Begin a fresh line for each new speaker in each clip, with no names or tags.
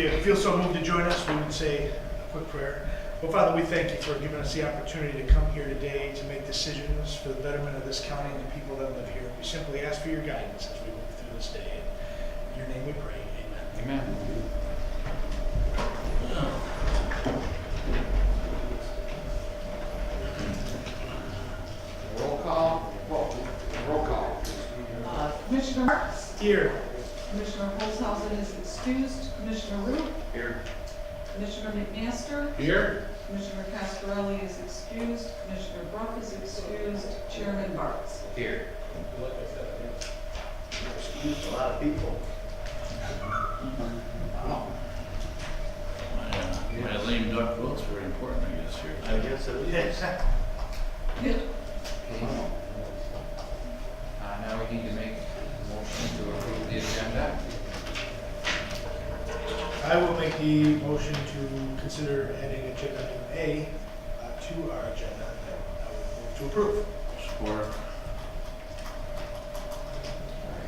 if you feel so moved to join us, we would say a quick prayer. Well, Father, we thank you for giving us the opportunity to come here today to make decisions for the betterment of this county and the people that live here. We simply ask for your guidance as we move through this day. In your name we pray. Amen.
Amen. Roll call. Roll call.
Commissioner Marks?
Here.
Commissioner Holzhausen is excused. Commissioner Root?
Here.
Commissioner McMaster?
Here.
Commissioner Cascarelli is excused. Commissioner Brook is excused. Chairman Bartz?
Here.
Excused a lot of people.
My lame duck vote's very important, I guess, here.
I guess it is.
Yep.
Now we need to make a motion to approve the agenda.
I will make the motion to consider adding agenda item A to our agenda. I will move to approve.
Support.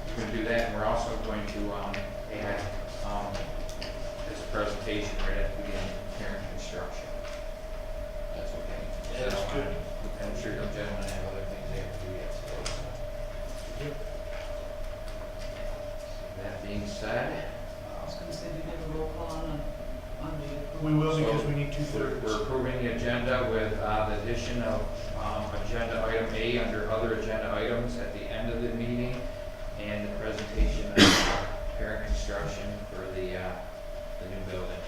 We're going to do that, and we're also going to add this presentation right at the beginning, parent construction. That's okay.
That's
So,
good.
I'm sure the gentlemen have other things they have to do yet today. So.
Yep.
That being said,
I was going to say, we did a roll call on the.
We will
So,
because we need
we're
2/3.
approving the agenda with the addition of agenda item A under other agenda items at the end of the meeting, and the presentation of parent construction for the new building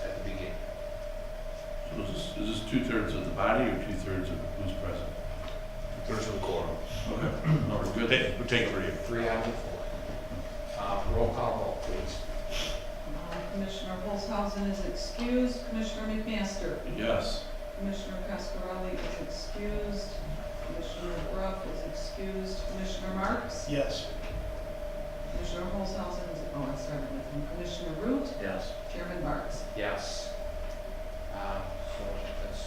at the beginning.
So is this 2/3 of the body or 2/3 of who's present?
2/3 of the quorum.
Okay. No, we're good.
We'll take it for you.
3 out of 4. Roll call vote, please.
Commissioner Holzhausen is excused. Commissioner McMaster?
Yes.
Commissioner Cascarelli is excused. Commissioner Brook is excused. Commissioner Marks?
Yes.
Commissioner Holzhausen is, oh, I started with him. Commissioner Root?
Yes.
Chairman Bartz?
Yes. So that's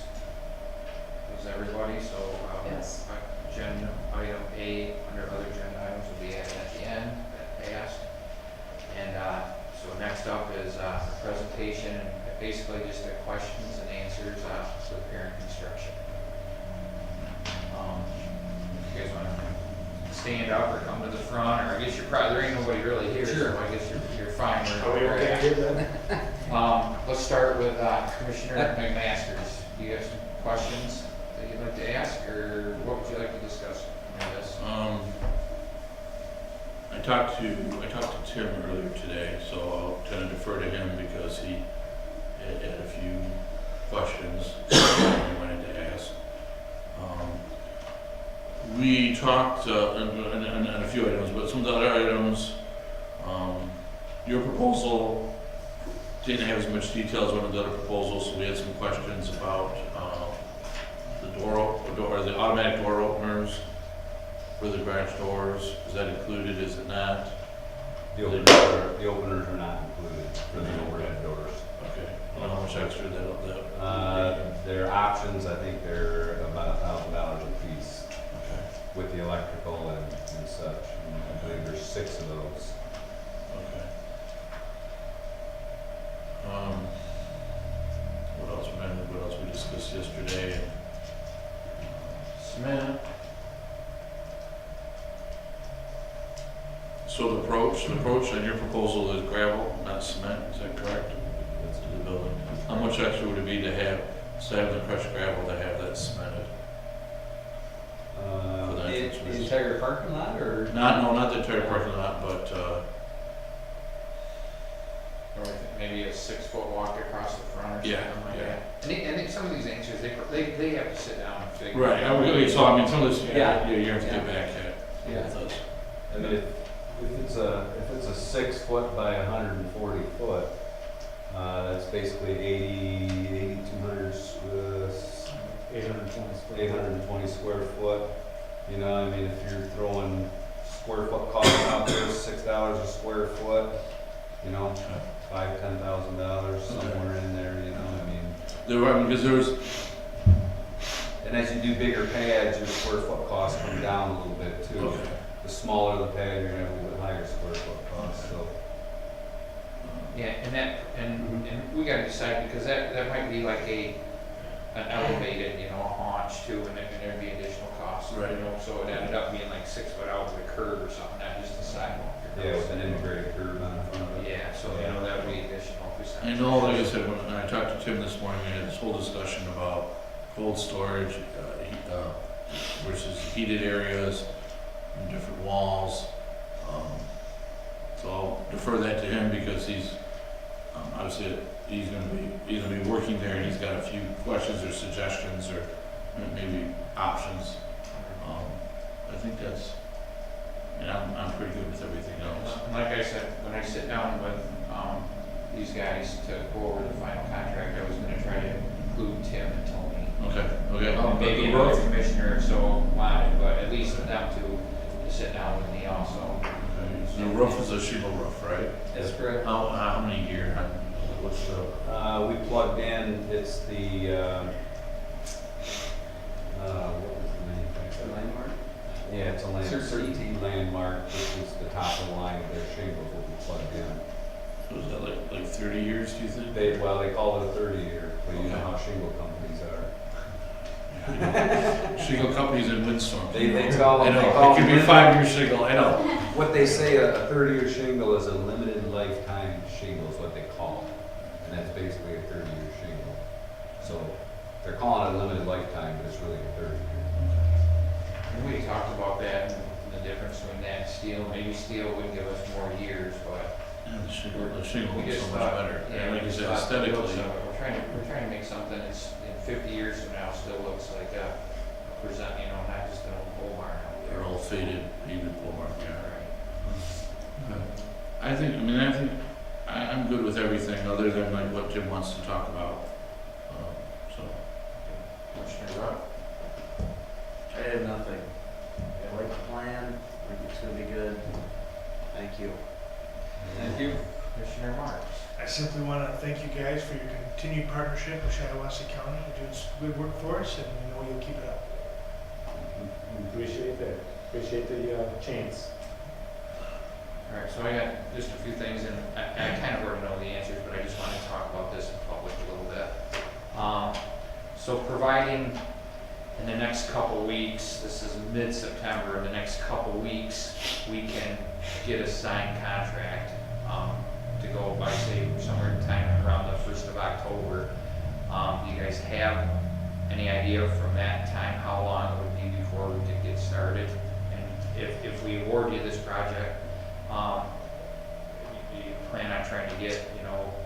was everybody. So
Yes.
agenda item A under other agenda items will be added at the end. That passed. And so next up is a presentation and basically just the questions and answers for parent construction. If you guys want to stand up or come to the front, or I guess you're probably, there ain't nobody really here, so I guess you're fine.
Are we okay here then?
Let's start with Commissioner McMasters. Do you have some questions that you'd like to ask, or what would you like to discuss on this?
I talked to Tim earlier today, so I'll kind of defer to him because he had a few questions he wanted to ask. We talked on a few items, but some of the other items, your proposal didn't have as much detail as one of the other proposals, so we had some questions about the automatic door openers for the garage doors. Is that included? Is it not?
The openers are not included for the overhead doors.
Okay. I don't know how much extra that.
Their options, I think they're about $1,000 a piece
Okay.
with the electrical and such. And I believe there's 6 of those.
Okay. What else? What else we discussed yesterday?
Cement.
So the approach on your proposal is gravel, not cement. Is that correct?
That's
To the building. How much extra would it be to have, instead of the crushed gravel, to have that cemented? For the
the
entrance?
entire parking lot, or?
Not the entire parking lot, but
Or maybe a 6-foot walk across the front or something
Yeah,
like
yeah.
that. And some of these answers, they have to sit down and figure.
right. So I mean, some of this, you have to get back at.
Yeah.
With us.
I mean, if it's a 6 foot by 140 foot, that's basically 820 square foot. You know, I mean, if you're throwing square foot cost out there, $6 a square foot, you know, $5,000-$10,000 somewhere in there. You know, I mean,
Because there's.
and as you do bigger pads, your square foot costs come down a little bit too.
Okay.
The smaller the pad, you're gonna have a little bit higher square foot cost. So
Yeah, and we gotta decide, because that might be like an elevated, a haunch too, and there'd be additional costs.
Right.
So it ended up being like 6 foot out with a curb or something, not just a sidewalk.
Yeah, with an integrated curb on the front of it.
Yeah, so, that would be additional.
I know, like I said, when I talked to Tim this morning, we had this whole discussion about cold storage, versus heated areas and different walls. So I'll defer that to him because he's, obviously, he's gonna be working there and he's got a few questions or suggestions or maybe options. I think that's, and I'm pretty good with everything else.
And like I said, when I sit down with, these guys to go over the final contract, I was gonna try to include Tim and Tony.
Okay.
Maybe another commissioner or so wanted, but at least them to sit down with me also.
The roof is a shingle roof, right?
That's correct.
How many year? What's the?
We plugged in, it's the, what was the manufacturer?
Landmark?
Yeah, it's a
Certainty.
Certainty Landmark, which is the top of the line of their shingles will be plugged in.
So is that like 30 years, do you think?
They call it a 30-year, but you know
Okay.
how shingle companies are.
Shingle companies in windstorms.
They call
I
them,
know, it could be 5-year shingle, I know.
what they say, a 30-year shingle is a limited lifetime shingle is what they call it. And that's basically a 30-year shingle. So they're calling it a limited lifetime, but it's really a 30-year.
And we talked about that and the difference between that and steel. Maybe steel would give us more years, but
And the shingle
we
looks
just
so much
thought,
better.
yeah,
And like
we
you
just
said,
thought the
aesthetically,
looks of it, we're trying to make something that's in 50 years from now still looks like a present, not just an old pole barn out
they're
there.
all faded, even pole barn, yeah.
Right.
Okay. I'm good with everything other than like what Jim wants to talk about. So,
Commissioner Rupp?
I have nothing. I like the plan, I think it's gonna be good. Thank you.
Thank you.
Commissioner Marks?
I simply want to thank you guys for your continued partnership with Shiawassee County. You're doing some good work for us, and we know you'll keep it up.
We appreciate that. Appreciate the chance.
All right, so I got just a few things, and I kind of already know the answers, but I just want to talk about this in public a little bit. So providing in the next couple weeks, this is mid-September, in the next couple weeks, we can get a signed contract to go by, say, somewhere in time around the 1st of October. Do you guys have any idea from that time how long it would be before we could get started? And if we award you this project, you plan on trying to get,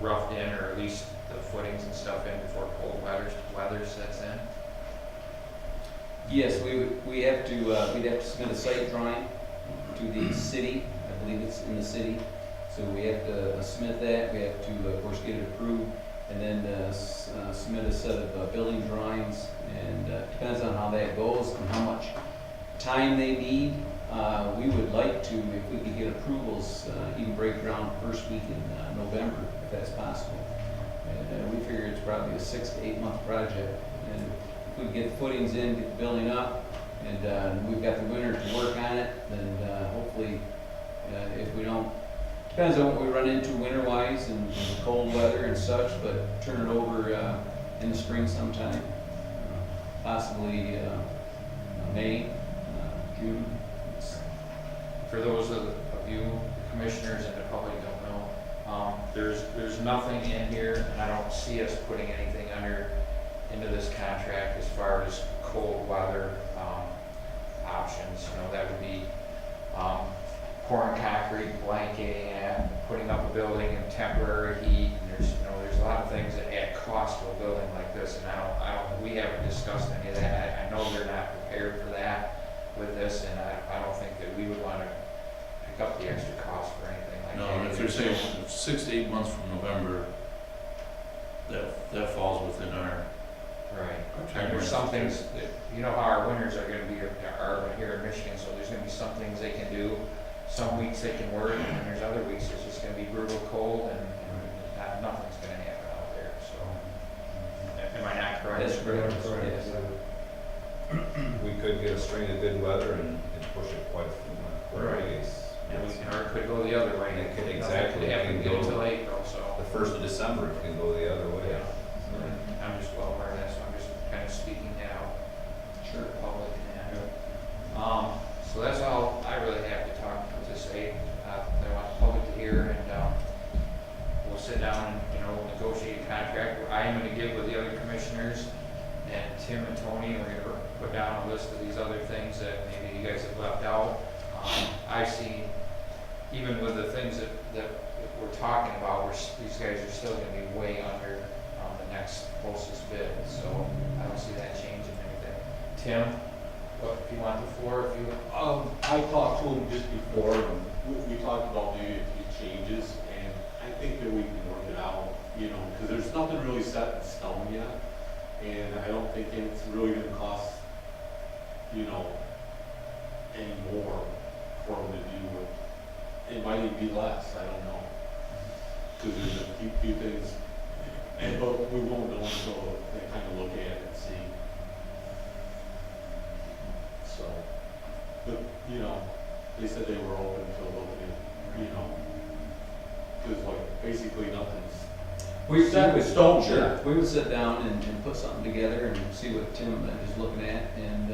roughed in, or at least the footings and stuff in before cold weather sets in?
Yes, we'd have to submit a site drawing to the city. I believe it's in the city. So we have to submit that. We have to, of course, get it approved, and then submit a set of building drawings. And depends on how that goes and how much time they need. We would like to, if we could get approvals, even break ground first week in November, if that's possible. And we figure it's probably a 6 to 8 month project. And if we get the footings in, get the building up, and we've got the winter to work on it, then hopefully, if we don't, depends on what we run into winter-wise and the cold weather and such, but turn it over in the spring sometime, possibly May, June.
For those of you commissioners and the public don't know, there's nothing in here, and I don't see us putting anything into this contract as far as cold weather options. That would be pouring concrete, blanketing it, putting up a building in temporary heat. And there's a lot of things that add cost to a building like this, and we haven't discussed any of that. I know they're not prepared for that with this, and I don't think that we would want to pick up the extra cost for anything like
no,
that.
and if they're saying 6 to 8 months from November, that falls within our
Right.
time.
And there's some things that, how our winters are gonna be, are here in Michigan, so there's gonna be some things they can do. Some weeks they can work, and there's other weeks it's just gonna be brutal cold, and nothing's gonna happen out there, so. Am I not correct?
That's correct.
Correct.
Yes.
We could get a string of good weather and push it quite a
Right.
ways.
Or it could go the other way.
It could-
Nothing
exactly.
could happen
It can go-
until April. so.
The 1st of December, it can go the other way.
Yeah. I'm just well aware of that, so I'm just kind of speaking now. Sure. Public, yeah. So that's all I really have to talk, to say, that I want the public to hear, and, we'll sit down and, negotiate a contract. I am gonna get with the other commissioners, and Tim and Tony, we're gonna put down a list of these other things that maybe you guys have left out. I see, even with the things that we're talking about, these guys are still gonna be way under, the next closest bid, so I don't see that changing anything. Tim, what, if you want the floor, if you,
I talked to him just before, and we talked about maybe a few changes, and I think that we can work it out, because there's nothing really set in stone yet, and I don't think it's really gonna cost, any more for them to do it. It might even be less, I don't know, because there's a few things, but we won't know until they kind of look at it and see. So, but, they said they were open to looking at, because basically nothing's
We
set in
would,
stone
sure,
yet.
we would sit down and put something together and see what Tim is looking at and,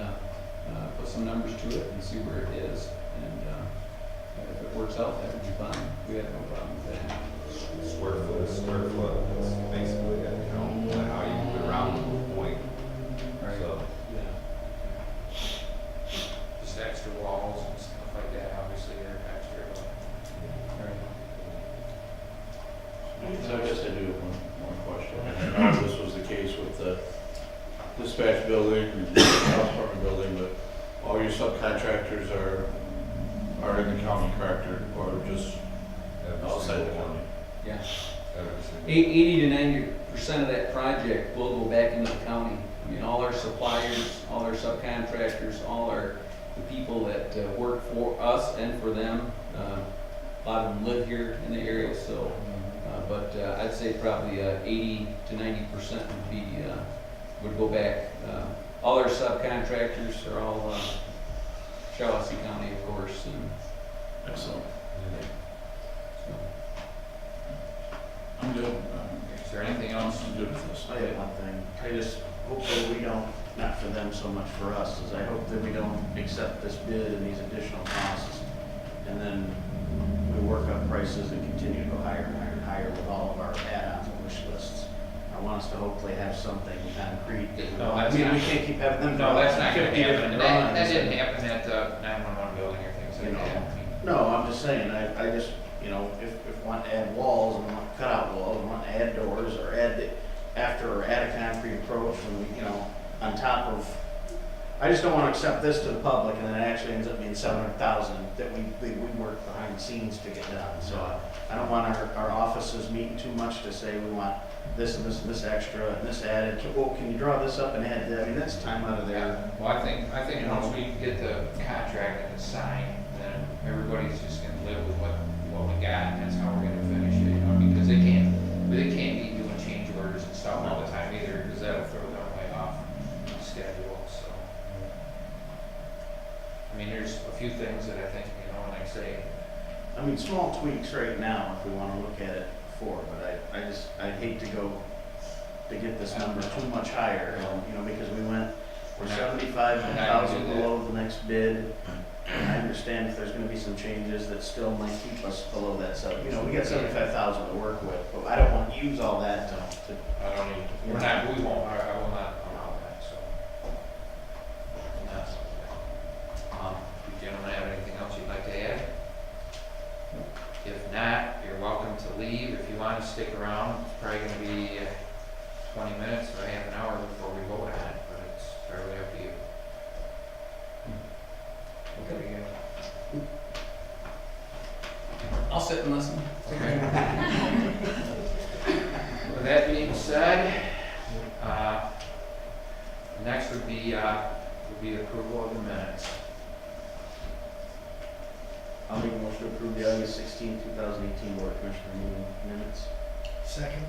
put some numbers to it and see where it is. And, if it works out, that would be fine. We have no problem with that.
Square foot is square foot, that's basically it, how you move it around to a point. So,
Yeah.
just extra walls and stuff like that, obviously, are extra.
So I guess I do have one question. I know this was the case with the dispatch building, and the health department building, but all your subcontractors are in the county, correct, or just outside the county?
Yeah.
every single-
80 to 90% of that project will go back into the county. I mean, all our suppliers, all our subcontractors, all the people that work for us and for them, a lot of them live here in the area, so, but I'd say probably 80 to 90% would go back. All our subcontractors are all Shiawassee County, of course, and
Excellent.
so.
I'm good.
Is there anything else?
I'm good with this.
I have one thing. I just hope that we don't, not for them so much for us, is I hope that we don't accept this bid and these additional costs, and then we work up prices and continue to go higher and higher and higher with all of our add-ons and wish lists. I want us to hopefully have something concrete. That we
No,
don't-
that's
I mean, we
not-
can't keep having them.
No, that's not gonna
50
happen.
different
And that
drawings
didn't
and-
happen at the 911 building or things
You
like
know.
that.
No, I'm just saying, I just, if want to add walls and want to cut out walls and want to add doors or add a concrete approach and, on top of, I just don't want to accept this to the public and then it actually ends up being 700,000 that we work behind the scenes to get done. So I don't want our offices meeting too much to say we want this and this and this extra and this added. Well, can you draw this up and add that? I mean, that's time out of there.
Well, I think once we get the contract and it's signed, then everybody's just gonna live with what we got, and that's how we're gonna finish it, because they can't be doing change orders and stuff all the time either, because that'll throw them way off schedule, so. I mean, there's a few things that I think, like I say,
I mean, small tweaks right now if we want to look at it before, but I'd hate to get this number too much higher, because we're 75,000 below the next bid. And I understand if there's gonna be some changes that still might keep us below that we got 75,000 to work with, but I don't want to use all that to,
I don't need, we won't, I will not allow that, so. And that's, you gentlemen have anything else you'd like to add? If not, you're welcome to leave. If you want to stick around, it's probably gonna be 20 minutes or half an hour before we vote on it, but it's fairly up to you. Okay.
I'll sit and listen.
With that being said, next would be approval of the minutes.
I'll make a motion to approve the August 16, 2018 Board of Commissioner meeting minutes.
Second?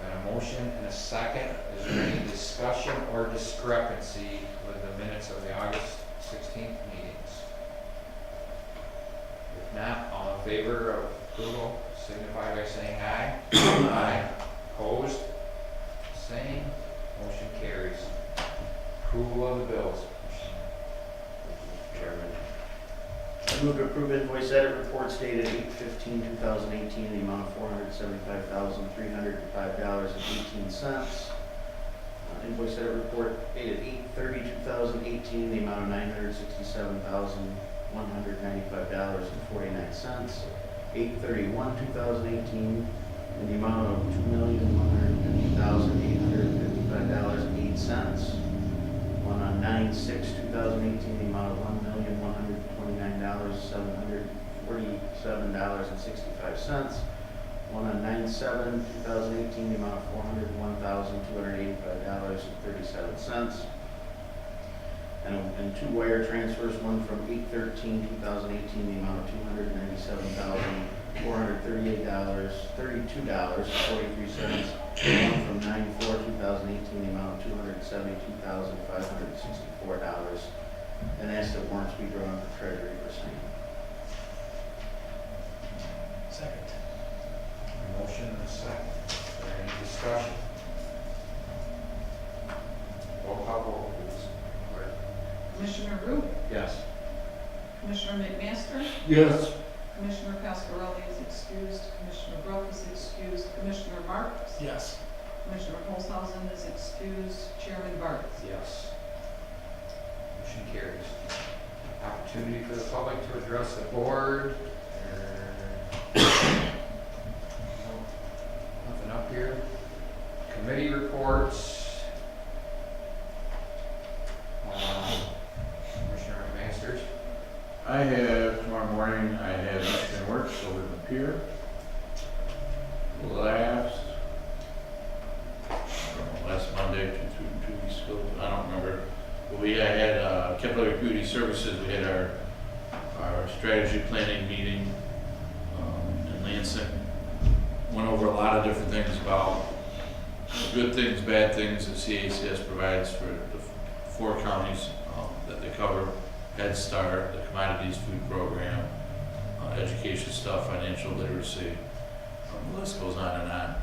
Got a motion and a second. Is there any discussion or discrepancy with the minutes of the August 16th meetings? If not, all in favor of approval, signify by saying aye. Aye. Opposed? Same. Motion carries. Approval of the bills.
Chairman. I move to approve invoice edit reports dated 8/15/2018 in the amount of $475,305.18. Invoice edit report dated 8/30/2018 in the amount of $967,195.49. 8/31/2018 in the amount of $2,150,855.08. One on 9/6/2018, the amount of $1,129,747.65. One on 9/7/2018, the amount of $401,285.37. And two wire transfers, one from 8/13/2018, the amount of $297,438.32.43. One from 9/4/2018, the amount of $272,564. And ask that warrants be drawn for treasury for signing.
Second.
Motion and a second. Is there any discussion? Roll call vote, please.
Commissioner Root,
Yes.
Commissioner McMaster,
Yes.
Commissioner Pascarelli is excused, Commissioner Brough is excused, Commissioner Marks,
Yes.
Commissioner Olshausen is excused, Chairman Barnes.
Yes. Motion carries. Opportunity for the public to address the board. Nothing up here. Committee reports. Commissioner Masters.
I have, tomorrow morning, I have Eastern Works over in the pier. Last Monday, two weeks ago, I don't remember. But we had, Kepler Community Services, we had our strategy planning meeting in Lansing. Went over a lot of different things about good things, bad things that CACS provides for the 4 counties that they cover. Head Start, the Commodities Food Program, education stuff, financial literacy, the list goes on and on.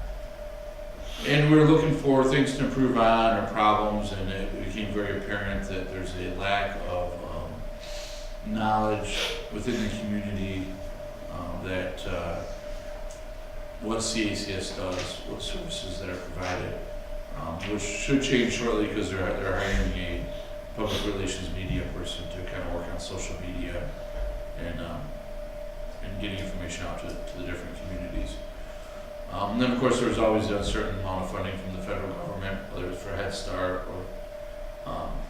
And we're looking for things to improve on or problems, and it became very apparent that there's a lack of knowledge within the community that what CACS does, what services that are provided, which should change shortly because they're hiring a public relations media person to kind of work on social media and getting information out to the different communities. And then of course there's always a certain amount of funding from the federal government, whether it's for Head Start or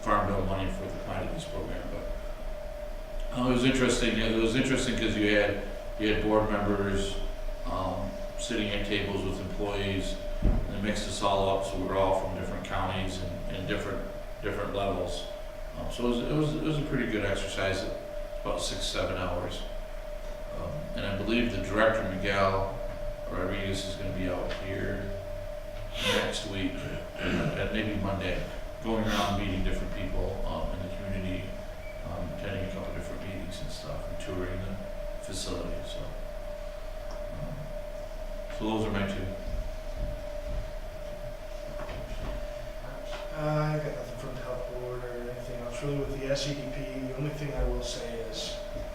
Farm Bill money for the commodities program. But it was interesting. It was interesting because you had board members sitting at tables with employees, and they mixed us all up, so we were all from different counties and different levels. So it was a pretty good exercise. About 6-7 hours. And I believe the director, Miguel Rodriguez, is going to be out here next week, at maybe Monday, going around meeting different people in the community, attending a couple different meetings and stuff, and touring the facility. So those are my 2.
I got nothing from the health board or anything else. Really with the SEDP, the only thing I will say is,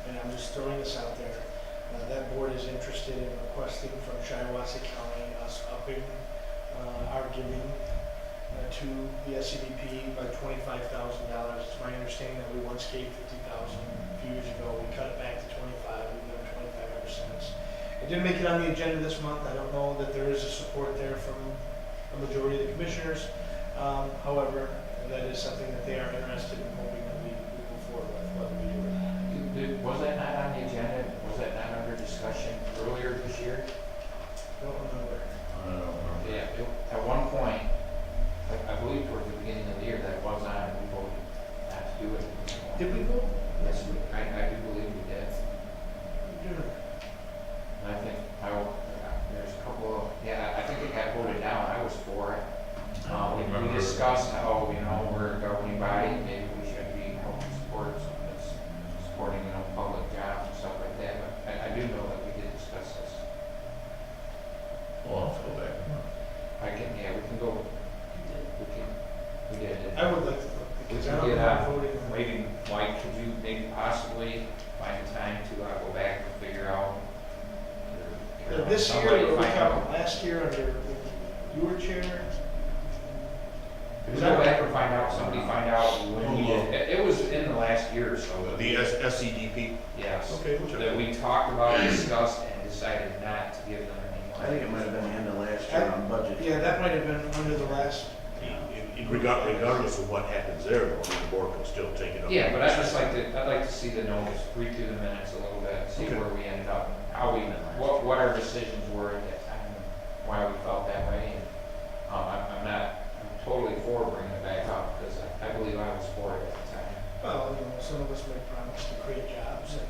and I'm just throwing this out there, that board is interested in requesting from Shiawassee County us upping our giving to the SEDP by $25,000. It's my understanding that we once gave $50,000 a few years ago. We cut it back to 25. We've done 25 ever since. It didn't make it on the agenda this month. I don't know that there is a support there from a majority of the commissioners. However, that is something that they are interested in, hoping that we move forward with, whether we do or not.
Was that not on the agenda? Was that not under discussion earlier this year?
Don't remember.
I don't remember.
Yeah, at one point, I believe towards the beginning of the year, that was on, we voted not to do it.
Did we go?
Yes, I do believe we did.
Yeah.
And I think, there's a couple of, I think it got voted down, I was for it. We discussed how, we're a governing body, maybe we should be helping support some of this, supporting, public jobs and stuff like that, but I do know that we did discuss this.
this year,
Somebody
or we
find
talking
out.
last year under your chair?
We go back and find out, somebody find out when we did, it was in the last year or so.
The SCDP?
Yes,
Okay, which
that we talked about, discussed, and decided not to give them any
I
money.
think it might have been the end of last year on budget.
Yeah, that might have been under the last,
Regardless of what happens there, though, the board can still take it up.
Yeah, but I'd like to see the notes, read through the minutes a little bit, see
Okay.
where we ended up, how we, what our decisions were at that time, and why we felt that way, and, I'm totally for bringing it back up, because I believe I was for it at the time.
well, some of us make promise to create jobs, and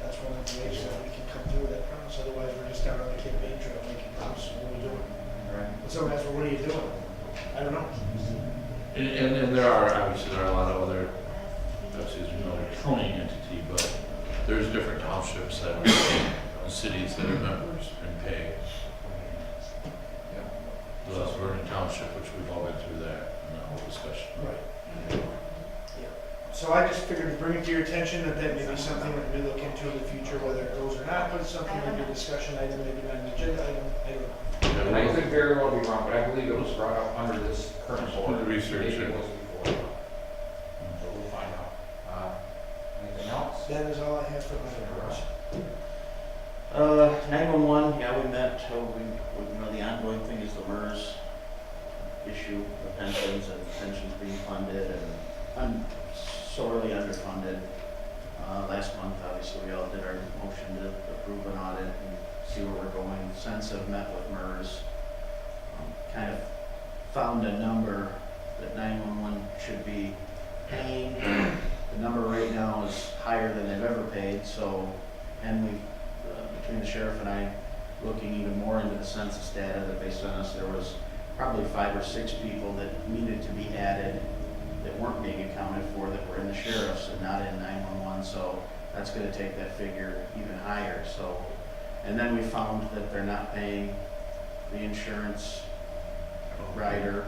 that's one of the ways that we can come through with that promise. Otherwise, we're just out on the campaign trail making promises. What are we doing?
Right.
When someone asks, well, what are you doing? I don't know.
And there are, obviously, there are a lot of other, obviously, there's no county entity, but there's different townships that are paying, cities that are members and pay. The Vernon Township, which we've all been through that, and that whole discussion.
Right. Yeah. So I just figured to bring it to your attention that that may be something that we look into in the future, whether it goes or not, but it's something maybe a discussion item, maybe not an agenda item, I don't know.
And I could very well be wrong, but I believe it was brought up under this current board.
The research,
Maybe it
yeah.
was before. So we'll find out. Anything else?
That is all I have for my reports.
911, yeah, we met, the ongoing thing is the MERS issue, the pensions and pensions being funded and sorely underfunded. Last month, obviously, we all did our motion to approve an audit and see where we're going. Since I've met with MERS, kind of found a number that 911 should be paying. The number right now is higher than they've ever paid, so, and we, between the sheriff and I, looking even more into the census data that they sent us, there was probably 5 or 6 people that needed to be added that weren't being accounted for, that were in the sheriff's and not in 911, so that's gonna take that figure even higher, so. And then we found that they're not paying the insurance rider.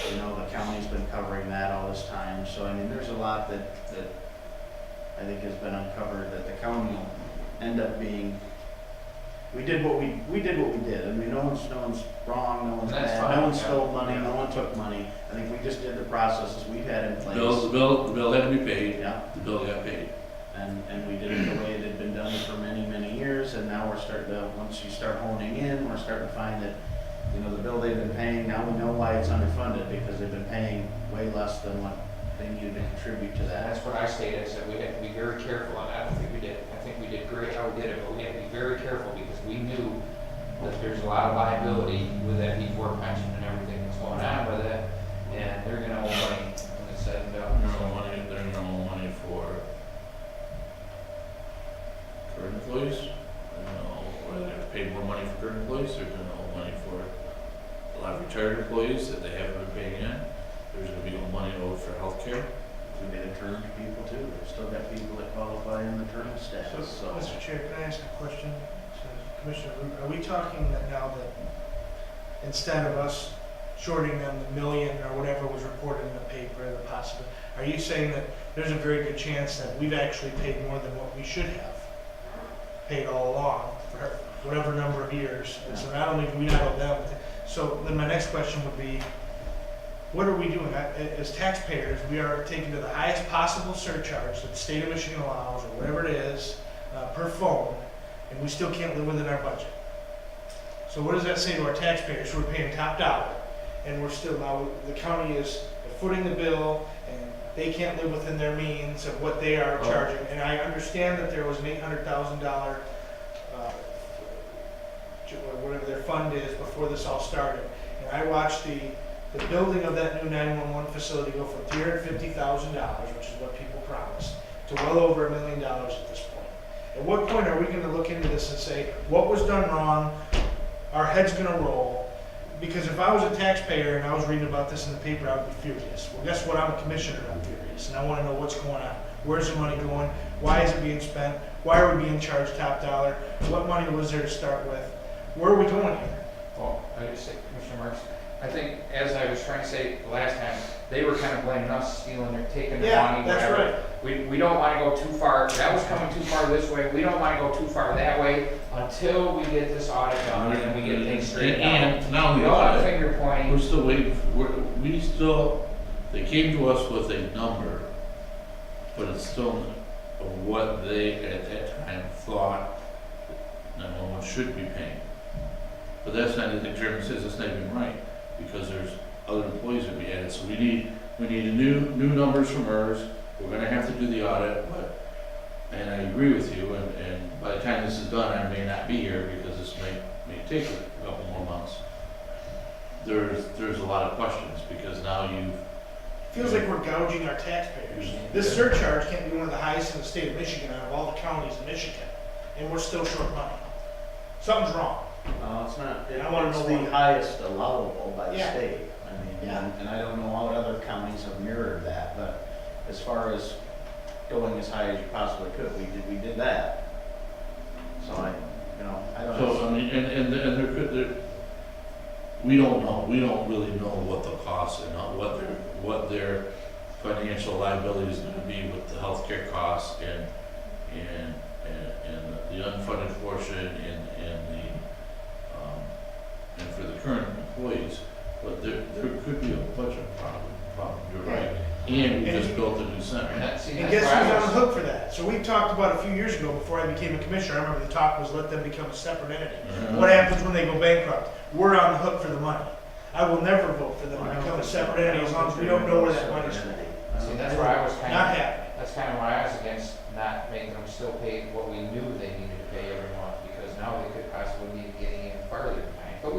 The county's been covering that all this time, so I mean, there's a lot that I think has been uncovered that the county will end up being, we did what we did. I mean, no one's wrong, no one's
That's
bad,
fine,
no one
yeah.
stole money, no one took money. I think we just did the processes we've had in place.
The bill had to be paid,
Yeah,
the bill got paid.
and we did it the way it had been done for many, many years, and now we're starting to, once you start honing in, we're starting to find that, the bill they've been paying, now we know why it's underfunded, because they've been paying way less than what they needed to contribute to
And
that.
that's what I stated, I said we had to be very careful, and I don't think we did. I think we did great how we did it, but we had to be very careful because we knew that there's a lot of liability with that P4 pension and everything that's going on with it, and they're gonna owe money when it's said and done.
They're gonna owe money for current employees. Whether they've paid more money for current employees, they're gonna owe money for a lot of retired employees that they haven't been paying in. There's gonna be money owed for healthcare.
We made a term to people too, we've still got people that qualify in the term status, so.
Mr. Chair, can I ask a question? So, Commissioner Root, are we talking that now that instead of us shorting them the million or whatever was reported in the paper, the possible, are you saying that there's a very good chance that we've actually paid more than what we should have paid all along for whatever number of years? And so not only do we not owe them, so then my next question would be, what are we doing? As taxpayers, we are taking to the highest possible surcharge that the state of Michigan allows, or whatever it is, per phone, and we still can't live within our budget. So what does that say to our taxpayers who are paying top dollar, and we're still, now, the county is footing the bill, and they can't live within their means of what they are charging, and I understand that there was an $800,000, whatever their fund is, before this all started, and I watched the building of that new 911 facility go from $350,000, which is what people promised, to well over $1 million at this point. At what point are we going to look into this and say, what was done wrong? Our head's going to roll. Because if I was a taxpayer and I was reading about this in the paper, I would be furious. Well, guess what? I'm a commissioner, and I'm furious, and I want to know what's going on. Where's the money going? Why is it being spent? Why are we being charged top dollar? What money was there to start with? Where are we going here?
Well, I just say, Commissioner Marks, I think, as I was trying to say last time, they were kind of blaming us stealing or taking the money,
Yeah, that's
whatever.
right.
we don't wanna go too far, that was coming too far this way, we don't wanna go too far that way until we get this audit done and we get things straightened out.
And not
We
only
don't want
that,
finger pointing.
we're still waiting, they came to us with a number, but it's still of what they at that time thought 911 should be paying. But that's not, the Chairman says that's not even right, because there's other employees that be added, so we need a new numbers from hers, we're gonna have to do the audit, and I agree with you, and by the time this is done, I may not be here, because this may take a couple more months. There's a lot of questions, because now you've,
Feels like we're gouging our taxpayers. This surcharge can't be one of the highest in the state of Michigan out of all the counties in Michigan, and we're still short money. Something's wrong.
No, it's not,
I wanna
it's
know
the
what-
highest allowable by the
Yeah.
state. I mean,
Yeah.
and I don't know how other counties have mirrored that, but as far as going as high as you possibly could, we did that. So I don't know.
so, I mean, and there, we don't really know what the costs and what their financial liability is gonna be with the healthcare costs and the unfunded portion and for the current employees, but there could be a budget problem, you're right. And we just built a new center.
And that's, see,
And
that's
guess
where
who's
I
on the
was,
hook for that? So we talked about a few years ago, before I became a commissioner, I remember the talk was let them become a separate entity. What happens when they go bankrupt? We're on the hook for the money. I will never vote for them to become a separate entity as long as we don't know where that money's from.
see, that's where I was
Not
kind of,
happening.
that's kind of why I was against not making them still pay what we knew they needed to pay every month, because now they could possibly be getting even farther behind. But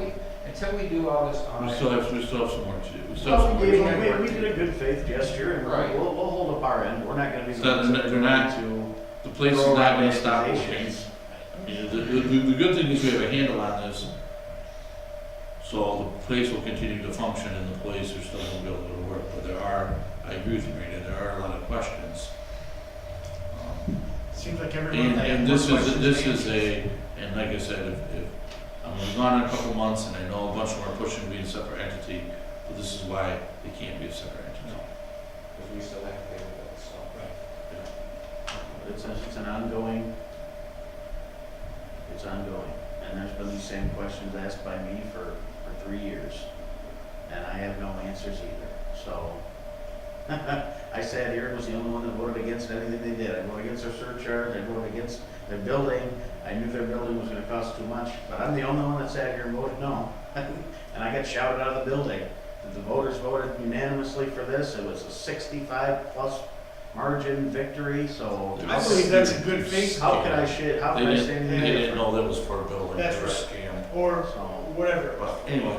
until we do all this
We
audit.
still have some work to do. We still have
Well,
some
we
work
gave
to
them,
do.
we did a good faith gesture, and
Right.
we'll hold up our end. We're not gonna be.
So they're not-
to
The place is
throw
not
around
gonna stop working.
accusations.
I mean, the good thing is we have a handle on this, so the place will continue to function and the police are still gonna be able to go to work, but I agree with you, Rita, there are a lot of questions.
Seems like everyone.
And this is and like I said, if, I'm gone in a couple months and I know a bunch of them are pushing to be a separate entity, but this is why they can't be a separate entity.
Because we still have to pay the bills, so.
It's an ongoing, and there's been these same questions asked by me for 3 years, and I have no answers either, so. I sat here and was the only one that voted against anything they did. I voted against their surcharge, I voted against their building, I knew their building was gonna cost too much, but I'm the only one that sat here and voted no. And I got shouted out of the building. The voters voted unanimously for this, it was a 65+ margin victory, so.
I believe that's a good faith.
How can I
They
stand
didn't,
here?
they didn't know that was for a building,
That's
they were a
right.
scam.
Or
So,
whatever.
But anyway,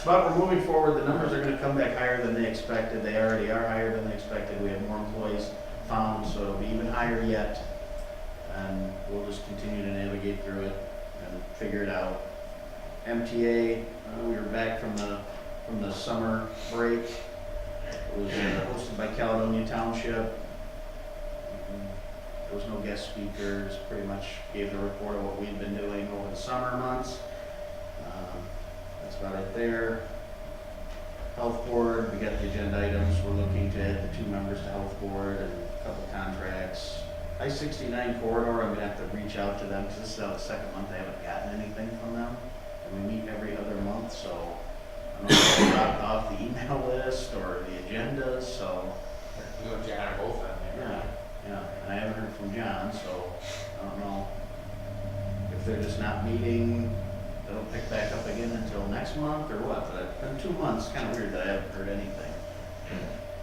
but we're moving forward, the numbers are gonna come back higher than they expected, they already are higher than they expected, we have more employees found, so it'll be even higher yet. And we'll just continue to navigate through it and figure it out. MTA, we were back from the summer break. It was hosted by Caledonia Township. There was no guest speakers, pretty much gave the report of what we'd been doing over the summer months. That's about it there. Health Board, we got the agenda items, we're looking to add the 2 members to Health Board and a couple contracts. I-69 corridor, I'm gonna have to reach out to them, because this is now the second month I haven't gotten anything from them. And we meet every other month, so I don't know if they dropped off the email list or the agendas, so,
You and John are both on there.
yeah. And I haven't heard from John, so I don't know if they're just not meeting, they'll pick back up again until next month or what, but it's been 2 months, kinda weird that I haven't heard anything.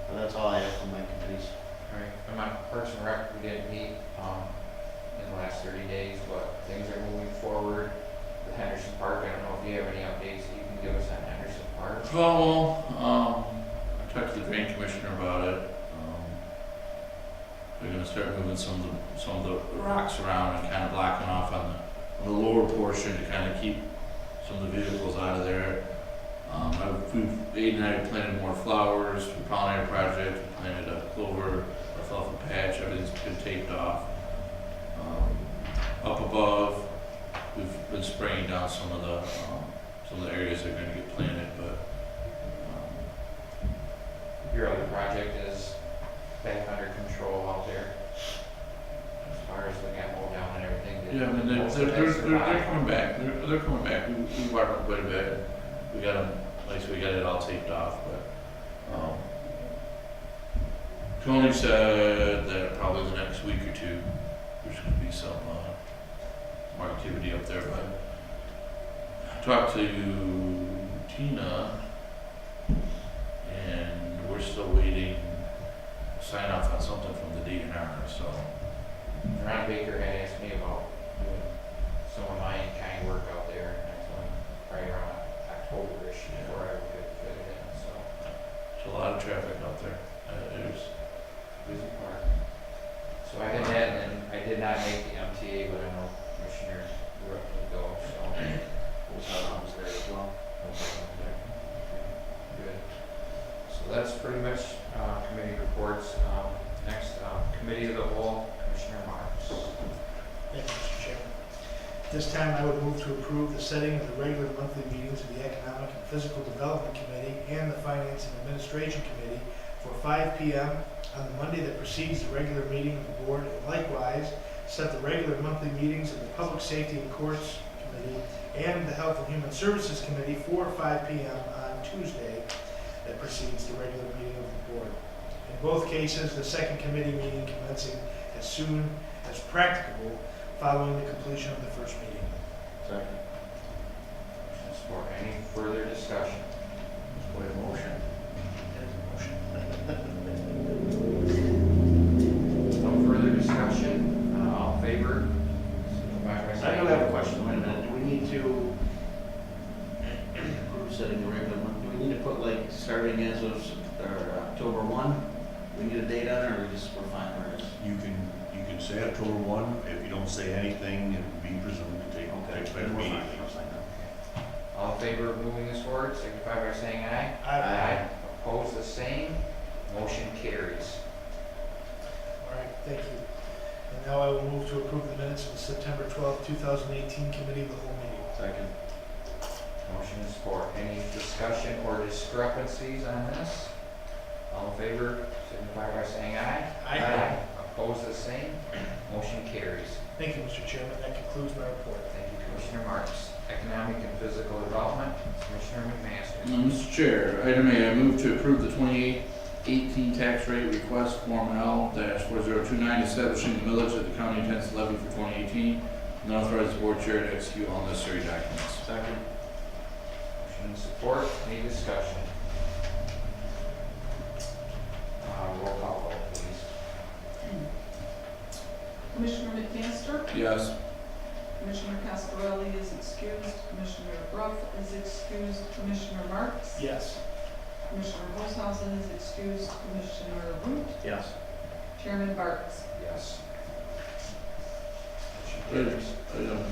But that's all I have from my committees.
Right, and my Parks and Rec, we didn't meet, in the last 30 days, but things are moving forward. The Henderson Park, I don't know if you have any updates that you can give us on Henderson Park.
well, I talked to the drain commissioner about it. They're gonna start moving some of the rocks around and kind of blocking off on the lower portion to kind of keep some of the vehicles out of there. Aid and I have planted more flowers for pollinator project, we planted a clover, alfalfa patch, everything's been taped off. Up above, we've been spraying down some of the areas that are gonna get planted, but,
Your other project is back under control.
Yeah, I mean, they're coming back, they're coming back, we worked on quite a bit, we got them, like, so we got it all taped off, but, Tony said that probably the next week or two, there's gonna be some, more activity up there, but I talked to Tina, and we're still waiting, sign off on something from the DNR, so.
Ron Baker had asked me about doing some of my kind work out there, and that's when, right around October-ish, before I could fit it in, so.
There's a lot of traffic out there. There's,
Busy part. So I had that, and I did not make the MTA, but I know Commissioner Rupp would go, so.
I was there as well.
no problem there. Good. So that's pretty much, committee reports. Next, committee of the whole, Commissioner Marks.
Thank you, Mr. Chairman. This time, I would move to approve the setting of the regular monthly meetings of the Economic and Physical Development Committee and the Finance and Administration Committee for 5 p.m. on the Monday that precedes the regular meeting of the board, and likewise, set the regular monthly meetings of the Public Safety and Courts Committee and the Health and Human Services Committee for 5 p.m. on Tuesday that precedes the regular meeting of the board. In both cases, the second committee meeting commencing as soon as practicable following the completion of the first meeting.
Second.
Motion support. Any further discussion?
Wait a motion.
No further discussion? All in favor? Signify by
I
saying
do have a question, wait a minute, do we need to, we're setting the regular one, do we need to put like, starting as of, October 1? We need a date on it, or we just, we're fine where it is?
You can say October 1, if you don't say anything, it will be presumed to take effect
Then we're fine.
immediately.
We're fine now.
All in favor of moving this forward, signify by saying aye.
Aye.
Opposed, the same. Motion carries.
All right, thank you. And now I will move to approve the minutes of the September 12th, 2018 Committee of the Whole meeting.
Second.
Motion and support. Any discussion or discrepancies on this? All in favor, signify by saying aye. Opposed, the same. Motion carries.
Thank you, Mr. Chairman. That concludes my report.
Thank you, Commissioner Marks. Economic and Physical Development, Commissioner McMaster.
Mr. Chair, item A, I move to approve the 2018 tax rate request Form L-4029 establishing the millage that the county intends to levy for 2018 and authorize the board chair to execute all necessary documents.
Second.
Motion and support. Any discussion? Roll call vote, please.
Commissioner McMaster,
Yes.
Commissioner Cascarelli is excused, Commissioner Rupp is excused, Commissioner Marks,
Yes.
Commissioner Holzhausen is excused, Commissioner Root,
Yes.
Chairman Barks.
Yes. Motion carries.
Item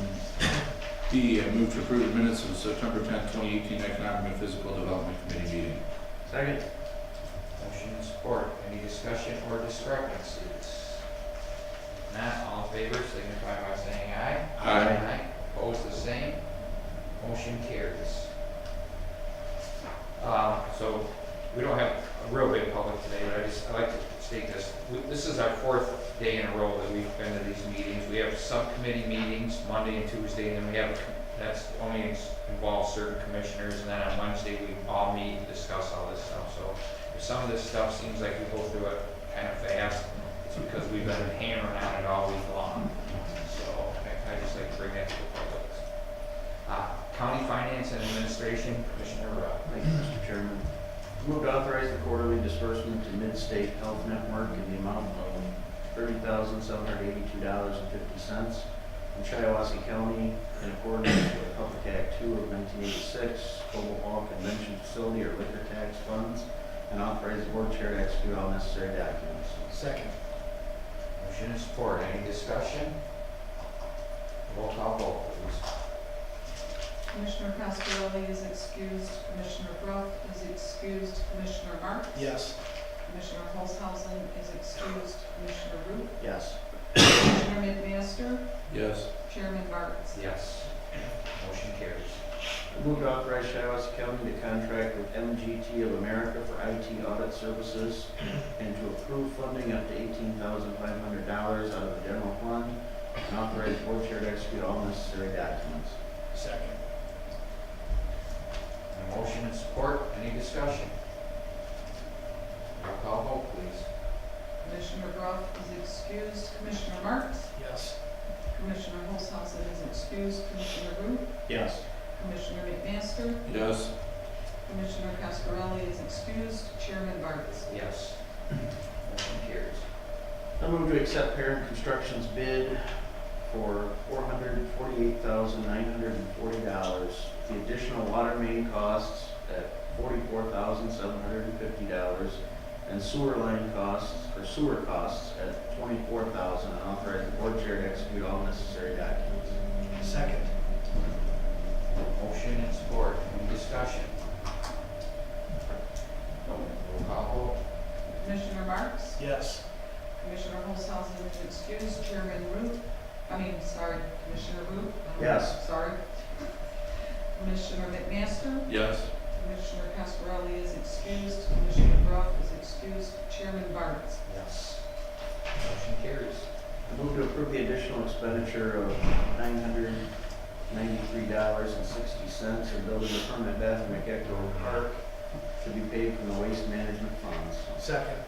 D, I move to approve the minutes of the September 10th, 2018 Economic and Physical Development Committee meeting.
Second.
Motion and support. Any discussion or discrepancies? Not all in favor, signify by saying aye.
Aye.
Opposed, the same. Motion carries. So we don't have a real big public today, but I like to state this. This is our fourth day in a row that we've been to these meetings. We have subcommittee meetings Monday and Tuesday, and then we have, that's only involves certain commissioners, and then on Wednesday we all meet and discuss all this stuff. So if some of this stuff seems like we go through it kind of fast, it's because we've been hammering on it all week long. So I just like to bring that to the public. County Finance and Administration, Commissioner Rupp.
Thank you, Mr. Chairman. Move to authorize the quarterly disbursement to Mid-State Health Network in the amount of $30,782.50 from Shiawassee County in accordance with Public Act 2 of 1986, Global Hall Convention Facility or liquor tax funds, and authorize the board chair to execute all necessary documents.
Second.
Motion and support. Any discussion? Roll call vote, please.
Commissioner Cascarelli is excused, Commissioner Rupp is excused, Commissioner Marks,
Yes.
Commissioner Holzhausen is excused, Commissioner Root,
Yes.
Commissioner McMaster,
Yes.
Chairman Barks.
Yes. Motion carries.
Move to authorize Shiawassee County to contract with MGT of America for IT audit services and to approve funding up to $18,500 out of the general fund and authorize authorize the board chair to execute all necessary documents.
Second.
A motion and support, any discussion? Roll call vote, please.
Commissioner Brough is excused. Commissioner Marks?
Yes.
Commissioner Olshausen is excused. Commissioner Root?
Yes.
Commissioner McMaster?
Yes.
Commissioner Cascarelli is excused. Chairman Barnes?
Yes. Motion carries.
I move to accept Parent Construction's bid for $448,940. The additional water main costs at $44,750 and sewer line costs, or sewer costs at $24,000, and authorize the board chair to execute all necessary documents.
Second.
Motion and support, any discussion? Roll call vote.
Commissioner Marks?
Yes.
Commissioner Olshausen is excused. Chairman Commissioner Root?
Yes.
Sorry. Commissioner McMaster?
Yes.
Commissioner Cascarelli is excused. Commissioner Brough is excused. Chairman Barnes?
Yes. Motion carries.
I move to approve the additional expenditure of $993.60 in building a permanent bathroom at Gecko Park to be paid from the waste management funds.
Second.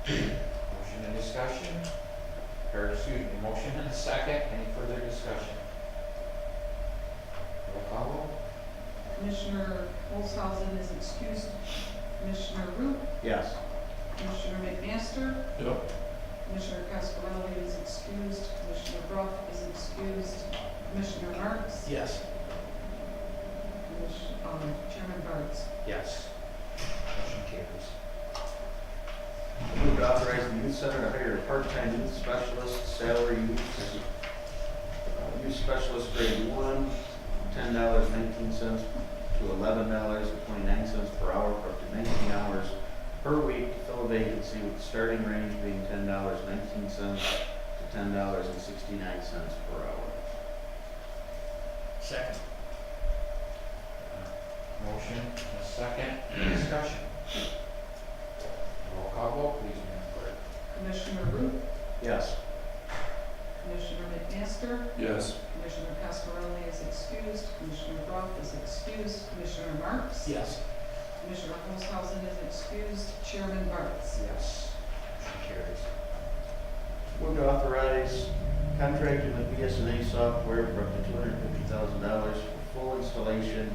Motion and discussion, motion and a second, any further discussion? Roll call vote.
Commissioner Olshausen is excused. Commissioner Root?
Yes.
Commissioner McMaster?
Yep.
Commissioner Cascarelli is excused. Commissioner Brough is excused. Commissioner Marks?
Yes.
Chairman Barnes?
Yes. Motion carries.
I move to authorize the youth center to hire a part-time youth specialist, salary youth specialist grade 1, $10.19 to $11.29 per hour for up to 19 hours per week to fill a vacancy, with the starting range being $10.19 to $10.69 per hour.
Second.
Motion and a second, any discussion? Roll call vote, please, Madam Clerk.
Commissioner Root?
Yes.
Commissioner McMaster?
Yes.
Commissioner Cascarelli is excused. Commissioner Brough is excused. Commissioner Marks?
Yes.
Commissioner Olshausen is excused. Chairman Barnes?
Yes. Motion carries.
Move to authorize contracting with BS&A software for up to $250,000 for full installation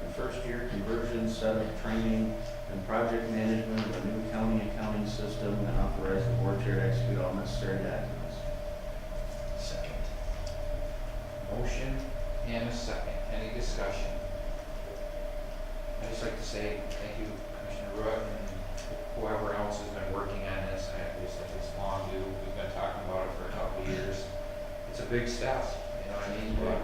and first-year conversion, setup, training, and project management of a new county accounting system, and authorize the board chair to execute all necessary documents.
Second.
Motion and a second, any discussion? I'd just like to say thank you, Commissioner Root, and whoever else has been working on this. I just think it's long due. We've been talking about it for a couple of years. It's a big step, you know what I mean? But,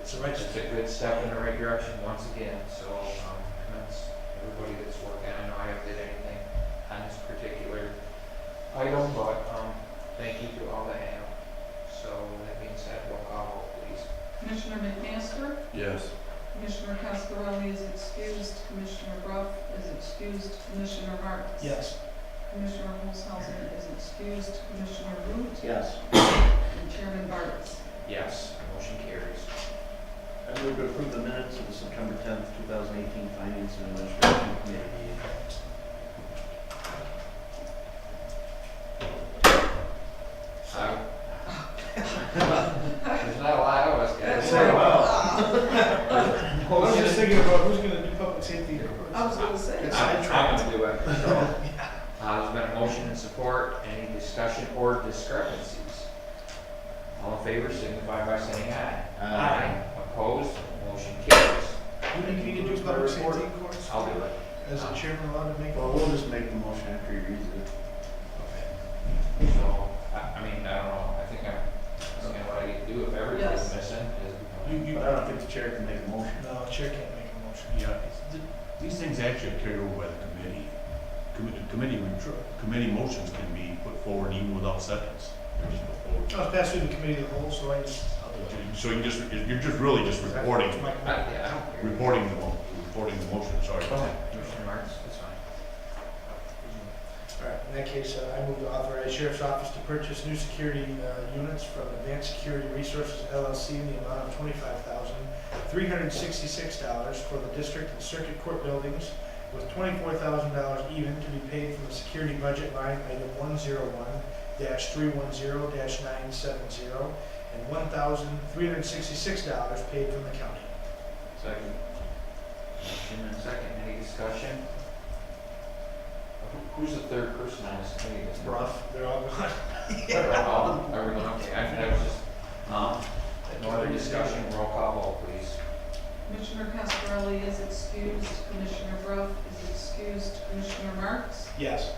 It's the right
it's a good step in the right direction once again, so, commends everybody that's working. I know I haven't did anything on this particular item, but, thank you to all that have. So, that being said, roll call vote, please.
Commissioner McMaster?
Yes.
Commissioner Cascarelli is excused. Commissioner Brough is excused. Commissioner Marks?
Yes.
Commissioner Olshausen is excused. Commissioner Root?
Yes.
And Chairman Barnes?
Yes, motion carries.
I move to approve the minutes of the September 10th, 2018 Finance and Administration Committee meeting.
There's not a lot of us, guys.
I was just thinking about who's gonna do public safety.
I was gonna say.
I'm trying to do it. There's been a motion and support. Any discussion or discrepancies? All in favor signify by saying aye.
Aye.
Opposed? Motion carries.
Who do you need to do public safety course?
I'll do it.
As the chairman allowed to make?
Well, we'll just make the motion after he reads it.
So, I mean, I don't know. I think I'm saying what I need to do if everybody's
Yes.
missing.
But I don't think the chair can make a motion.
No, chair can't make a motion.
Yeah, these things actually are carried over by the committee. Committee motions can be put forward even without seconds. They're just put forward.
I was passed through the committee of the whole, so I'll do it.
So you're just really just reporting,
My-
Yeah, I don't care.
reporting the motion, sorry.
Go ahead, Commissioner Marks, that's fine.
All right. In that case, I move to authorize Sheriff's Office to purchase new security units from Advanced Security Resources LLC in the amount of $25,366 for the district and circuit court buildings, with $24,000 even to be paid from the security budget line item 101-310-970, and $1,366 paid from the county.
Second.
Motion and second, any discussion? Who's the third person on this committee?
It's rough. They're all gone.
Oh, everyone, okay, I was just, no other discussion, roll call vote, please.
Commissioner Cascarelli is excused, Commissioner Bruff is excused, Commissioner Marks,
Yes.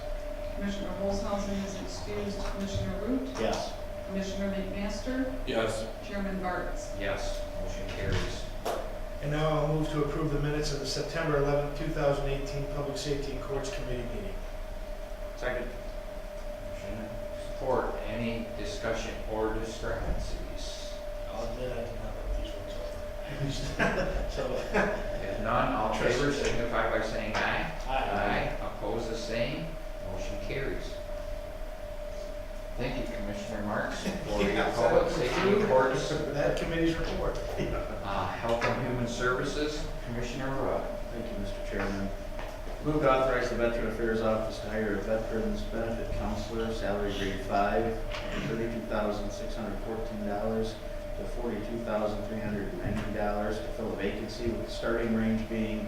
Commissioner Olshausen is excused, Commissioner Root,
Yes.
Commissioner McMaster,
Yes.
Chairman Barnes.
Yes, motion carries.
And now I'll move to approve the minutes of the September 11th, 2018 Public Safety and Courts Committee meeting.
Second.
Motion and support, any discussion or discrepancies?
I'll admit I did not look these ones over. So,
If none, all in favor signify by saying aye.
aye.
Oppose the same, motion carries. Thank you, Commissioner Marks, for your
Yeah,
public
so
safety
approved.
reports.
That committee's report.
Health and Human Services, Commissioner Rudd.
Thank you, Mr. Chairman. Move to authorize the Veteran Affairs Office to hire a Veterans Benefit Counselor, salary grade 5, $32,614 to $42,390 to fill a vacancy, with the starting range being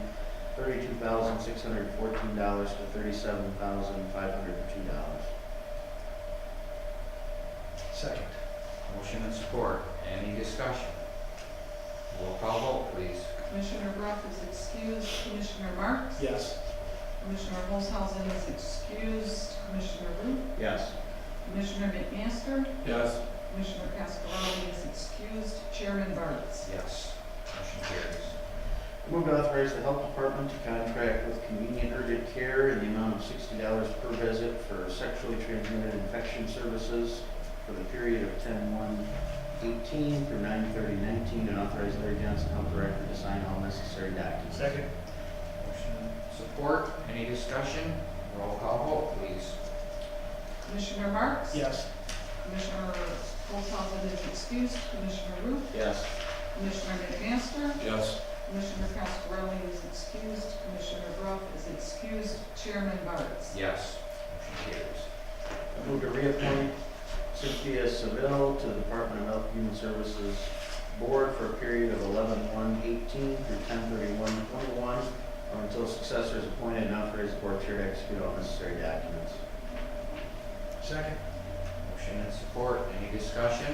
$32,614 to $37,502.
Second.
Motion and support, any discussion? Roll call vote, please.
Commissioner Bruff is excused, Commissioner Marks,
Yes.
Commissioner Olshausen is excused, Commissioner Root,
Yes.
Commissioner McMaster,
Yes.
Commissioner Cascarelli is excused, Chairman Barnes.
Yes, motion carries.
Move to authorize the Health Department to contract with Convenient Urgent Care in the amount of $60 per visit for sexually transmitted infection services for the period of 10/1/18 through 9/30/19, and authorize Larry Johnson, Health Director, to sign all necessary documents.
Second.
Motion and support, any discussion? Roll call vote, please.
Commissioner Marks?
Yes.
Commissioner Olshausen is excused, Commissioner Root,
Yes.
Commissioner McMaster,
Yes.
Commissioner Cascarelli is excused, Commissioner Bruff is excused, Chairman Barnes.
Yes, motion carries.
I move to reappoint Cynthia Seville to the Department of Health and Human Services Board for a period of 11/1/18 through 10/31/21, or until a successor is appointed, and authorize the board chair to execute all necessary documents.
Second.
Motion and support, any discussion?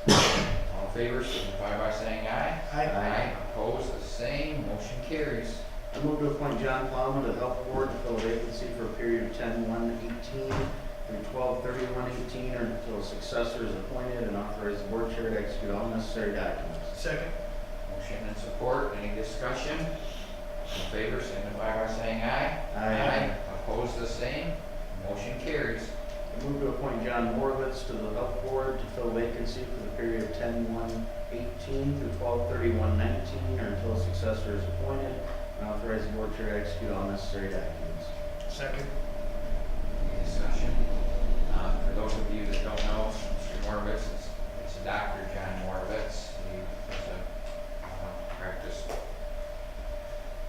All in favor signify by saying aye.
Aye.
Opposed, the same, motion carries.
I move to appoint John Plowman to the Health Board to fill a vacancy for a period of 10/1/18 through 12/31/18, or until a successor is appointed, and authorize the board chair to execute all necessary documents.
Second.
Motion and support, any discussion? All in favor signify by saying aye. Opposed, the same, motion carries.
I move to appoint John Moravitz to the Health Board to fill a vacancy for the period of 10/1/18 through 12/31/19, or until a successor is appointed, and authorize the board chair to execute all necessary documents.
Second.
Any discussion? For those of you that don't know, Mr. Moravitz, it's Dr. John Moravitz. He was a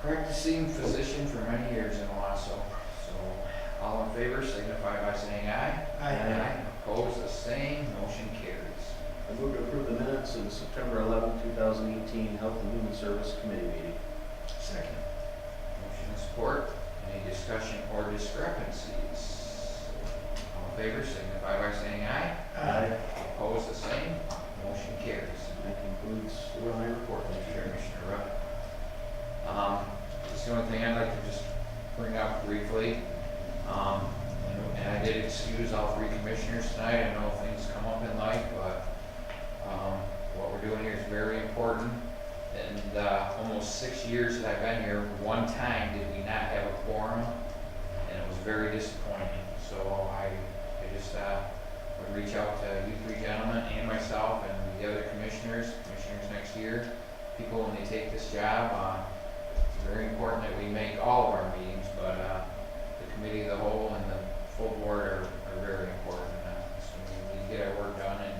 practicing physician for many years in Owasso. So, all in favor signify by saying aye. Opposed, the same, motion carries.
I move to approve the minutes of the September 11, 2018 Health and Human Service Committee meeting.
Second.
Motion and support, any discussion or discrepancies? All in favor signify by saying aye. Opposed, the same, motion carries.
That concludes my report, Mr. Chairman.
Commissioner Rupp. Just the only thing I'd like to just bring up briefly, and I did excuse all three commissioners tonight. I know things come up in life, but what we're doing here is very important. And almost 6 years that I've been here, one time did we not have a quorum, and it was very disappointing. So I just would reach out to you three gentlemen and myself and the other commissioners next year. People, when they take this job, it's very important that we make all of our meetings, but the committee of the whole and the full board are very important. So we get our work done and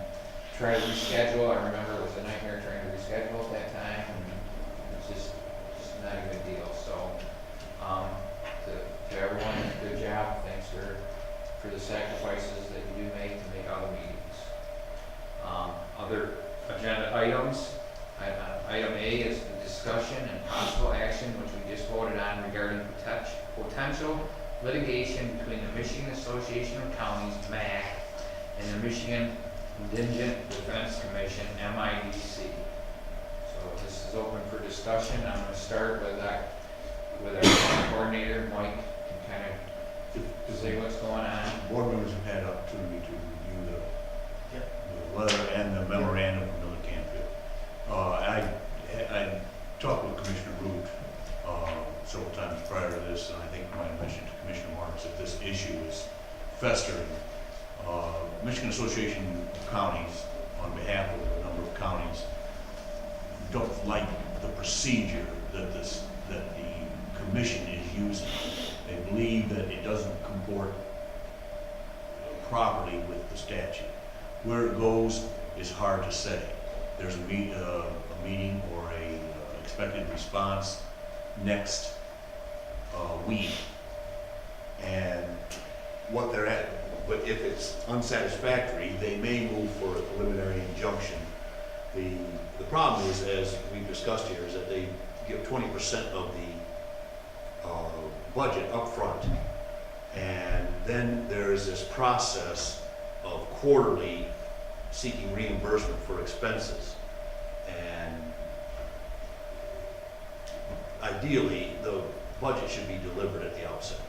try to reschedule. I remember it was a nightmare trying to reschedule at that time, and it's just not a good deal. So, to everyone, good job. Thanks for the sacrifices that you do make to make all the meetings. Other agenda items. Item A is the discussion and possible action, which we just voted on, regarding potential litigation between the Michigan Association of Counties, MAC, and the Michigan Indigent Defense Commission, MIDC. So this is open for discussion. I'm going to start with our coordinator, Mike, and kind of say what's going on.
Board members have had opportunity to review the letter and the memorandum from Miller Canfield. I talked with Commissioner Root several times prior to this, and I think I might have mentioned to Commissioner Marks that this issue is festering. Michigan Association of Counties, on behalf of a number of counties, don't like the procedure that the commission is using. They believe that it doesn't comport properly with the statute. Where it goes is hard to say. There's a meeting or a expected response next week, and what they're at. But if it's unsatisfactory, they may move for a preliminary injunction. The problem is, as we've discussed here, is that they give 20% of the budget up front, and then there is this process of quarterly seeking reimbursement for expenses. And ideally, the budget should be delivered at the outset.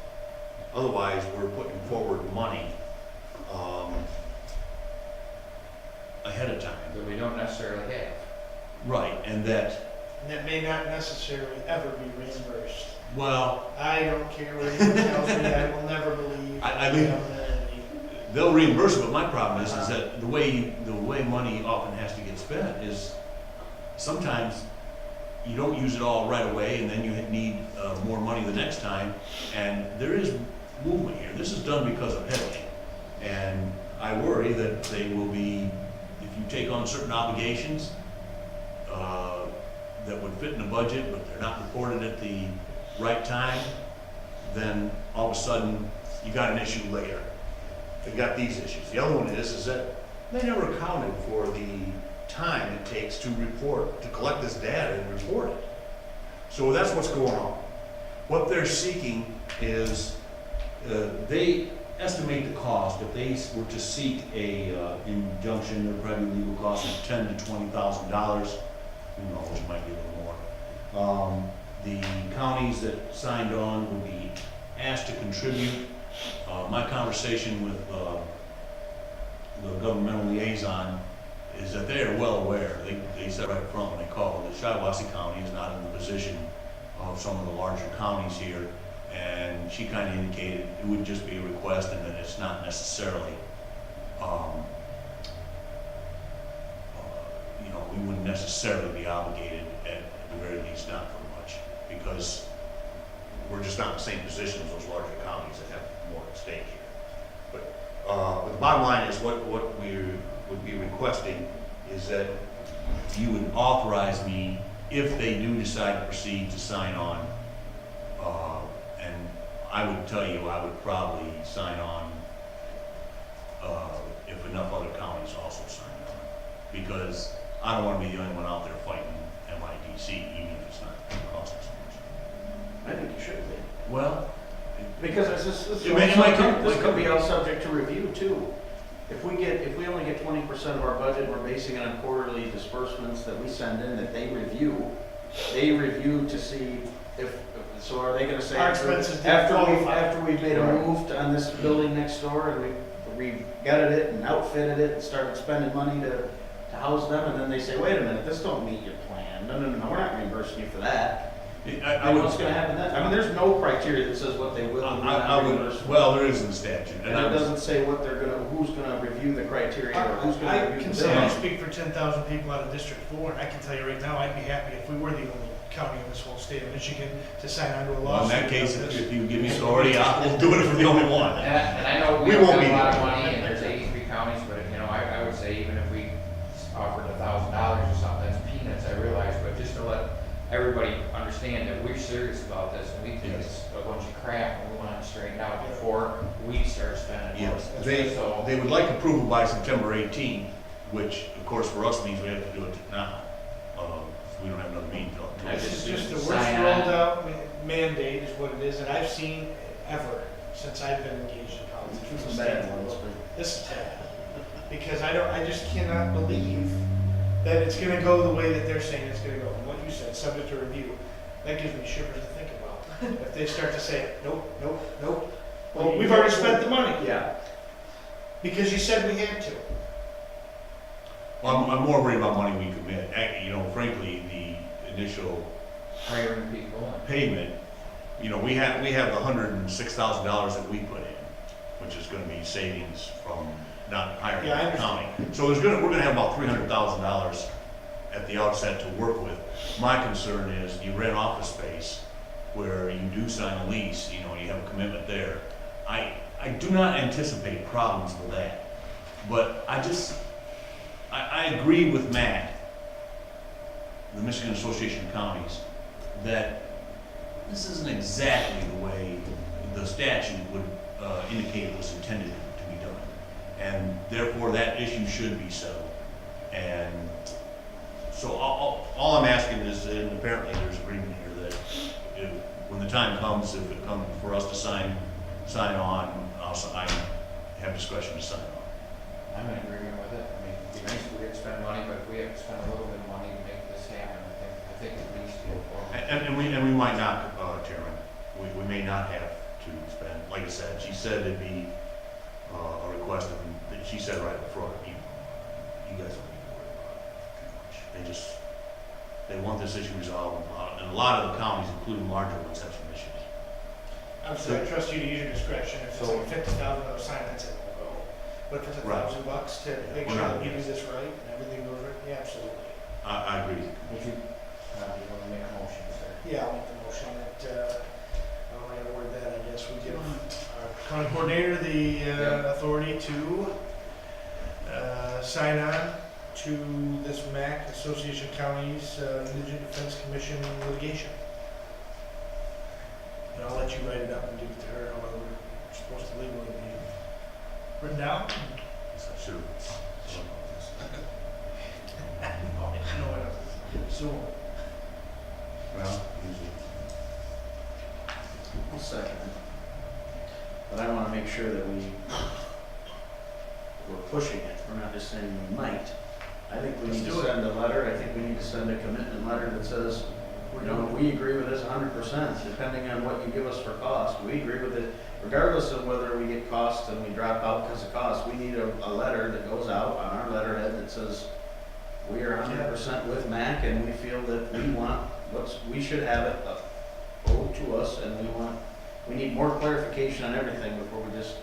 Otherwise, we're putting forward money ahead of time.
That we don't necessarily have.
Right, and that,
may not necessarily ever be reimbursed.
well,
I don't care what anyone tells me, I will never believe.
I mean, they'll reimburse it, but my problem is that the way money often has to get spent is sometimes you don't use it all right away, and then you need more money the next time, and there is movement here. This is done because of headache, and I worry that they will be, if you take on certain obligations that would fit in the budget, but they're not reported at the right time, then all of a sudden you got an issue later. They got these issues. The other one is that they never accounted for the time it takes to collect this data and report it. So that's what's going on. What they're seeking is, they estimate the cost. If they were to seek a injunction, there'd probably be legal costs of $10,000 to $20,000. Who knows, it might be a little more. The counties that signed on will be asked to contribute. My conversation with the governmental liaison is that they are well aware. They said right up front when they called that Shiawassee County is not in the position of some of the larger counties here, and she kind of indicated it would just be a request and that it's not necessarily, we wouldn't necessarily be obligated, at the very least not for much, because we're just not in the same position as those larger counties that have more at stake here. But the bottom line is what we would be requesting is that you would authorize me, if they do decide to proceed, to sign on. And I would tell you, I would probably sign on if enough other counties also signed on. Because I don't want to be the only one out there fighting MIDC, even if it's not costing so much.
I think you should be.
Well,
Because this could be all subject to review too. If we only get 20% of our budget, we're basing it on quarterly disbursements that we send in, that they review to see so are they gonna say
Our expenses didn't
after
qualify.
we've made a move on this building next door and we gutted it and outfitted it and started spending money to house them, and then they say, wait a minute, this don't meet your plan. No, we're not reimbursing you for that. What's going to happen then? I mean, there's no criteria that says what they will and will not reimburse.
well, there is in the statute.
And it doesn't say what who's gonna review the criteria or who's
I
gonna review
can
the
say I
bill.
speak for 10,000 people out of District 4, and I can tell you right now, I'd be happy if we were the only county in this whole state of Michigan to sign on to a
Well, in
lawsuit.
that case,
about this.
if you give me authority, we'll do it for the only one.
And I know we
We
don't
won't
have
be
a lot of
there.
money, and there's 83 counties, but, you know, I would say even if we offered $1,000 or something, that's peanuts, I realize, but just to let everybody understand that we're serious about this, and we think it's a bunch of crap, and we want it straightened out before we start spending money.
Yes, they would like approval by September 18th, which, of course, for us means we have to do it now. We don't have another meeting till.
It's just the worst
Sign on.
rolled out mandate is what it is, and I've seen ever since I've been engaged in politics.
Some bad ones, but
This is bad, because I just cannot believe that it's gonna go the way that they're saying it's gonna go. And what you said, subject to review, that gives me shivers to think about. If they start to say, nope, nope, nope, well, we've already spent the money,
yeah,
because you said we had to.
Well, I'm more worried about money we commit. You know, frankly, the initial
Hiring people.
payment, you know, we have the $106,000 that we put in, which is gonna be savings from not hiring
Yeah, I
the
understand.
county. So we're gonna have about $300,000 at the outset to work with. My concern is you rent office space where you do sign a lease, you know, you have a commitment there. I do not anticipate problems with that, but I agree with Matt, the Michigan Association of Counties, that this isn't exactly the way the statute would indicate it was intended to be done. And therefore, that issue should be settled. And so all I'm asking is, and apparently there's agreement here, that when the time comes, if it comes for us to sign on, I have discretion to sign on.
I'm in agreement with it. I mean, it'd be nice if we could spend money, but if we have to spend a little bit of money to make this happen, I think it needs to go forward.
And we might not, Chairman, we may not have to spend, like I said, she said it'd be a request of, she said right up front, you guys don't need to worry about it too much. They want this issue resolved, and a lot of the counties, including larger ones, have some issues.
I'm sorry, I trust you to use your discretion. If it's like a $50,000 sign, that's it, we'll go. But if it's
Right.
$1,000 to make
We're
sure
not
that we do
against
this right and everything goes right, yeah, absolutely.
I agree.
Would you want to make a motion, sir?
Yeah, I'll make the motion that, I don't know how to word that, I guess we give our county coordinator the authority to sign on to this MAC, Association of Counties Indigent Defense Commission litigation. And I'll let you write it up and give it to her, however it's supposed to legally be written down.
Sure.
So,
Well, usually.
I'll second it. But I wanna make sure that we're pushing it, we're not just saying we might. I think we
Let's
need to
do it.
send a letter, I think we need to send a commitment letter that says, you know, we agree with this 100%, depending on what you give us for cost, we agree with it. Regardless of whether we get costs and we drop out because of cost, we need a letter that goes out on our letterhead that says, we are 100% with MAC and we feel that we should have it owed to us and we need more clarification on everything before we just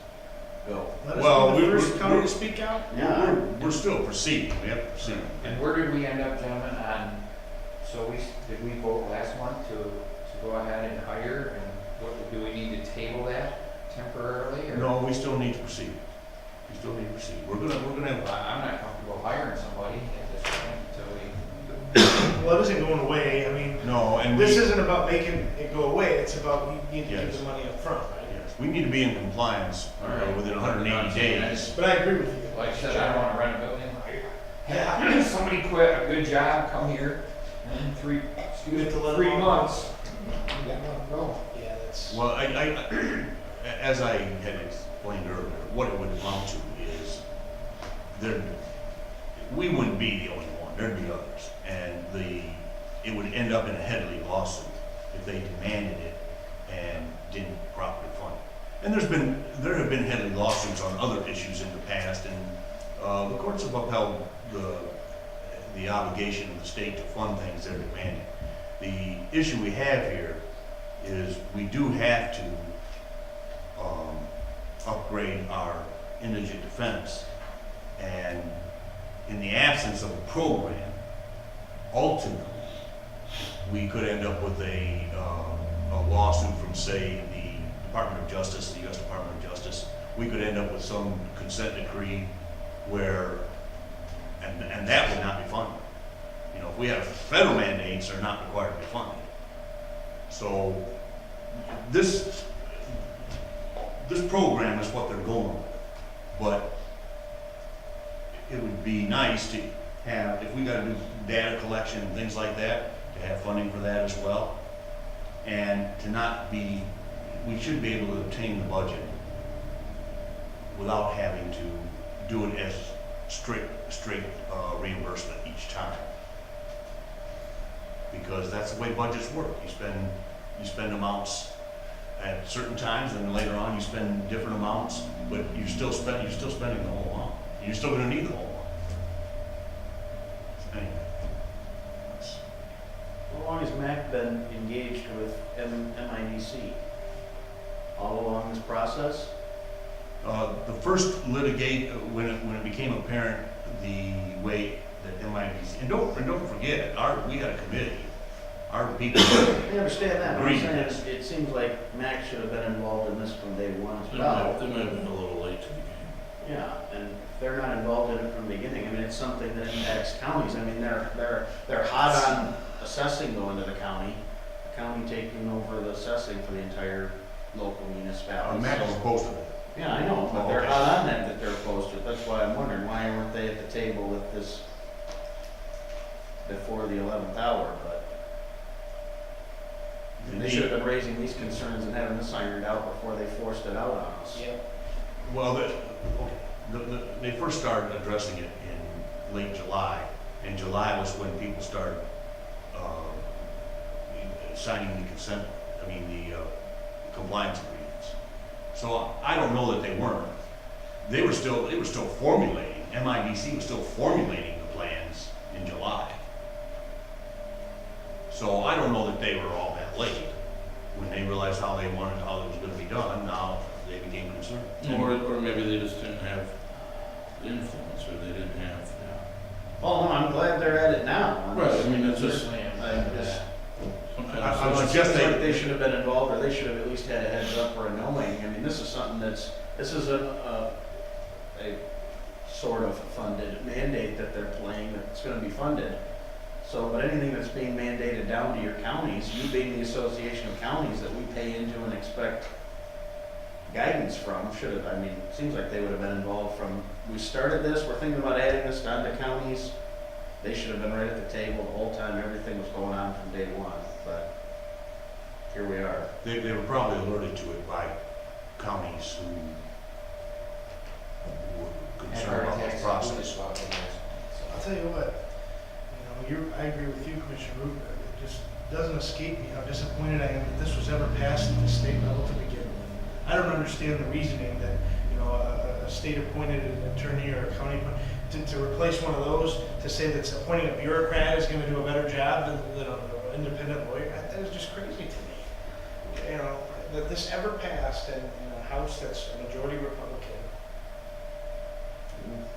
go.
let us
Well,
be the
we're-
first county to speak out.
Yeah.
We're still proceeding, we have to proceed.
And where did we end up, gentlemen, on, did we vote last month to go ahead and hire, and what, do we need to table that temporarily, or?
No, we still need to proceed. We still need to proceed. We're gonna have,
I'm not comfortable hiring somebody at this point until we.
Well, it isn't going away, I mean,
no, and
this isn't about making it go away, it's about you need to give
Yes.
the money up front, right?
yes, we need to be in compliance within 180 days.
But I agree with you.
Like I said, I don't wanna rent a building.
Yeah.
Somebody quit, a good job, come here, and
You have to let
3
them know.
months. You got one go.
Yeah, that's.
Well, as I had explained earlier, what it would amount to is we wouldn't be the only one, there'd be others. And it would end up in a Headley lawsuit if they demanded it and didn't properly fund it. And there have been Headley lawsuits on other issues in the past, and the courts have upheld the obligation of the state to fund things they're demanding. The issue we have here is we do have to upgrade our indigent defense, and in the absence of a program, ultimately, we could end up with a lawsuit from, say, the Department of Justice, the U.S. Department of Justice. We could end up with some consent decree where, and that would not be funded. You know, if we have federal mandates, they're not required to be funded. So this program is what they're going with. But it would be nice to have, if we gotta do data collection and things like that, to have funding for that as well. And to not be, we should be able to obtain the budget without having to do it as straight reimbursement each time. Because that's the way budgets work. You spend amounts at certain times, and then later on you spend different amounts, but you're still spending the whole amount. You're still gonna need the whole amount. Anyway.
How long has Mac been engaged with MIDC? All along this process?
The first when it became apparent the way that MIDC, and don't forget, we had a committee, our people.
I understand that, but I'm
Agreed.
saying it seems like Mac should have been involved in this from day one as
They
well.
might have been a little late to the game.
Yeah, and if they're not involved in it from the beginning, I mean, it's something that impacts counties. I mean, they're hot on assessing going to the county taking over the assessing for the entire local municipality.
Mac was
So-
opposed to it.
Yeah, I know, but
Oh,
they're
okay.
hot on that they're opposed to it. That's why I'm wondering, why weren't they at the table with this before the 11th hour, but they should have been raising these concerns and having this ironed out before they forced it out on us.
Well, they first started addressing it in late July, and July was when people started signing the compliance agreements. So I don't know that they weren't. They were still formulating. MIDC was still formulating the plans in July. So I don't know that they were all that late. When they realized how it was going to be done, now they became concerned.
Or maybe they just didn't have the influence, or they didn't have.
Well, no, I'm glad they're at it now.
Right, I mean, it's just,
Certainly,
I'm just,
I would
it
suggest
seems like they should have been involved, or they should have at least had a heads up or a knowing. I mean, this is something this is a sort of funded mandate that they're playing, that's gonna be funded. So, but anything that's being mandated down to your counties, you being the association of counties that we pay into and expect guidance from, should have, I mean, it seems like they would have been involved from, we started this, we're thinking about adding this down to counties. They should have been right at the table the whole time, everything was going on from day one, but here we are.
They were probably alerted to it by counties who were concerned about this process.
I'll tell you what, I agree with you, Commissioner Root. It just doesn't escape me how disappointed I am that this was ever passed at the state level to begin with. I don't understand the reasoning that, a state appointed attorney or a county to replace one of those, to say that appointing a bureaucrat is going to do a better job than an independent lawyer. That is just crazy to me. That this ever passed in a house that's a majority Republican,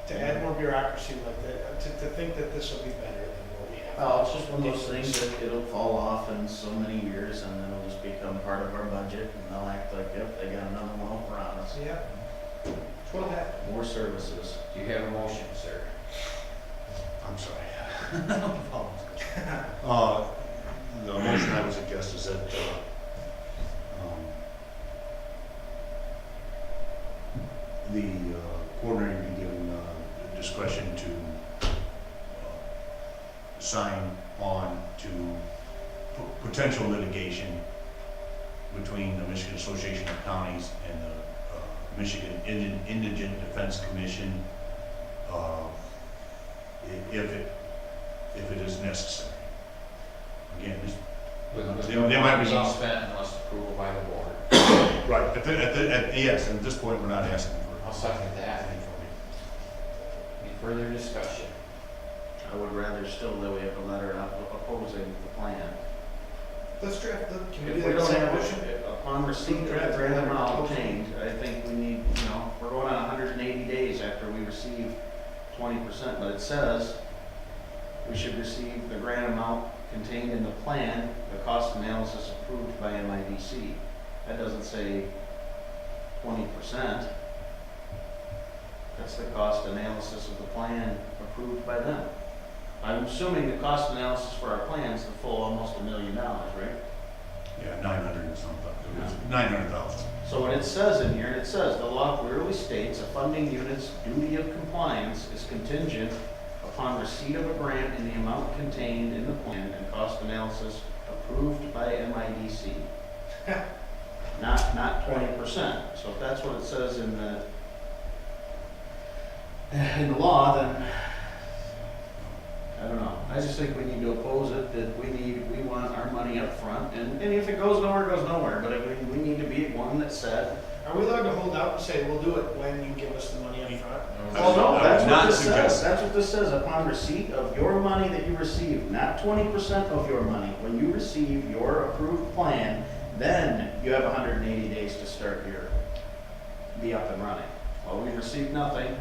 to add more bureaucracy like that, to think that this will be better than what we have.
Well, it's just one of those things that it'll fall off in so many years and then it'll just become part of our budget and they'll act like, yep, they got another one over on us.
Yeah. That's what'll happen.
More services.
Do you have a motion, sir?
I'm sorry. The motion I would suggest is that the coordinator be given discretion to sign on to potential litigation between the Michigan Association of Counties and the Michigan Indigent Defense Commission, if it is necessary. Again,
With
They
no
might
money
be
being
some-
spent unless approval by the board.
right, yes, and at this point, we're not asking
I'll
for.
second that. Any further discussion?
I would rather still that we have a letter opposing the plan.
Let's draft the
If
committee.
we don't
that
have
motion.
it, upon receipt of the grant amount obtained, I think we need, we're going on 180 days after we receive 20%, but it says we should receive the grant amount contained in the plan, the cost analysis approved by MIDC. That doesn't say 20%. That's the cost analysis of the plan approved by them. I'm assuming the cost analysis for our plan is the full almost $1 million, right?
Yeah, 900 and something, it was 900,000.
So what it says in here, it says, the law clearly states a funding unit's duty of compliance is contingent upon receipt of a grant in the amount contained in the plan and cost analysis approved by MIDC. Not 20%. So if that's what it says in the law, then I don't know. I just think we need to oppose it, that we want our money up front, and if it goes nowhere, it goes nowhere, but we need to be one that said,
Are we allowed to hold out and say, we'll do it when you give us the money up front?
oh no,
I would
that's what
not
this says,
suggest-
that's what this says, upon receipt of your money that you receive, not 20% of your money. When you receive your approved plan, then you have 180 days to start be up and running. Well, we received nothing,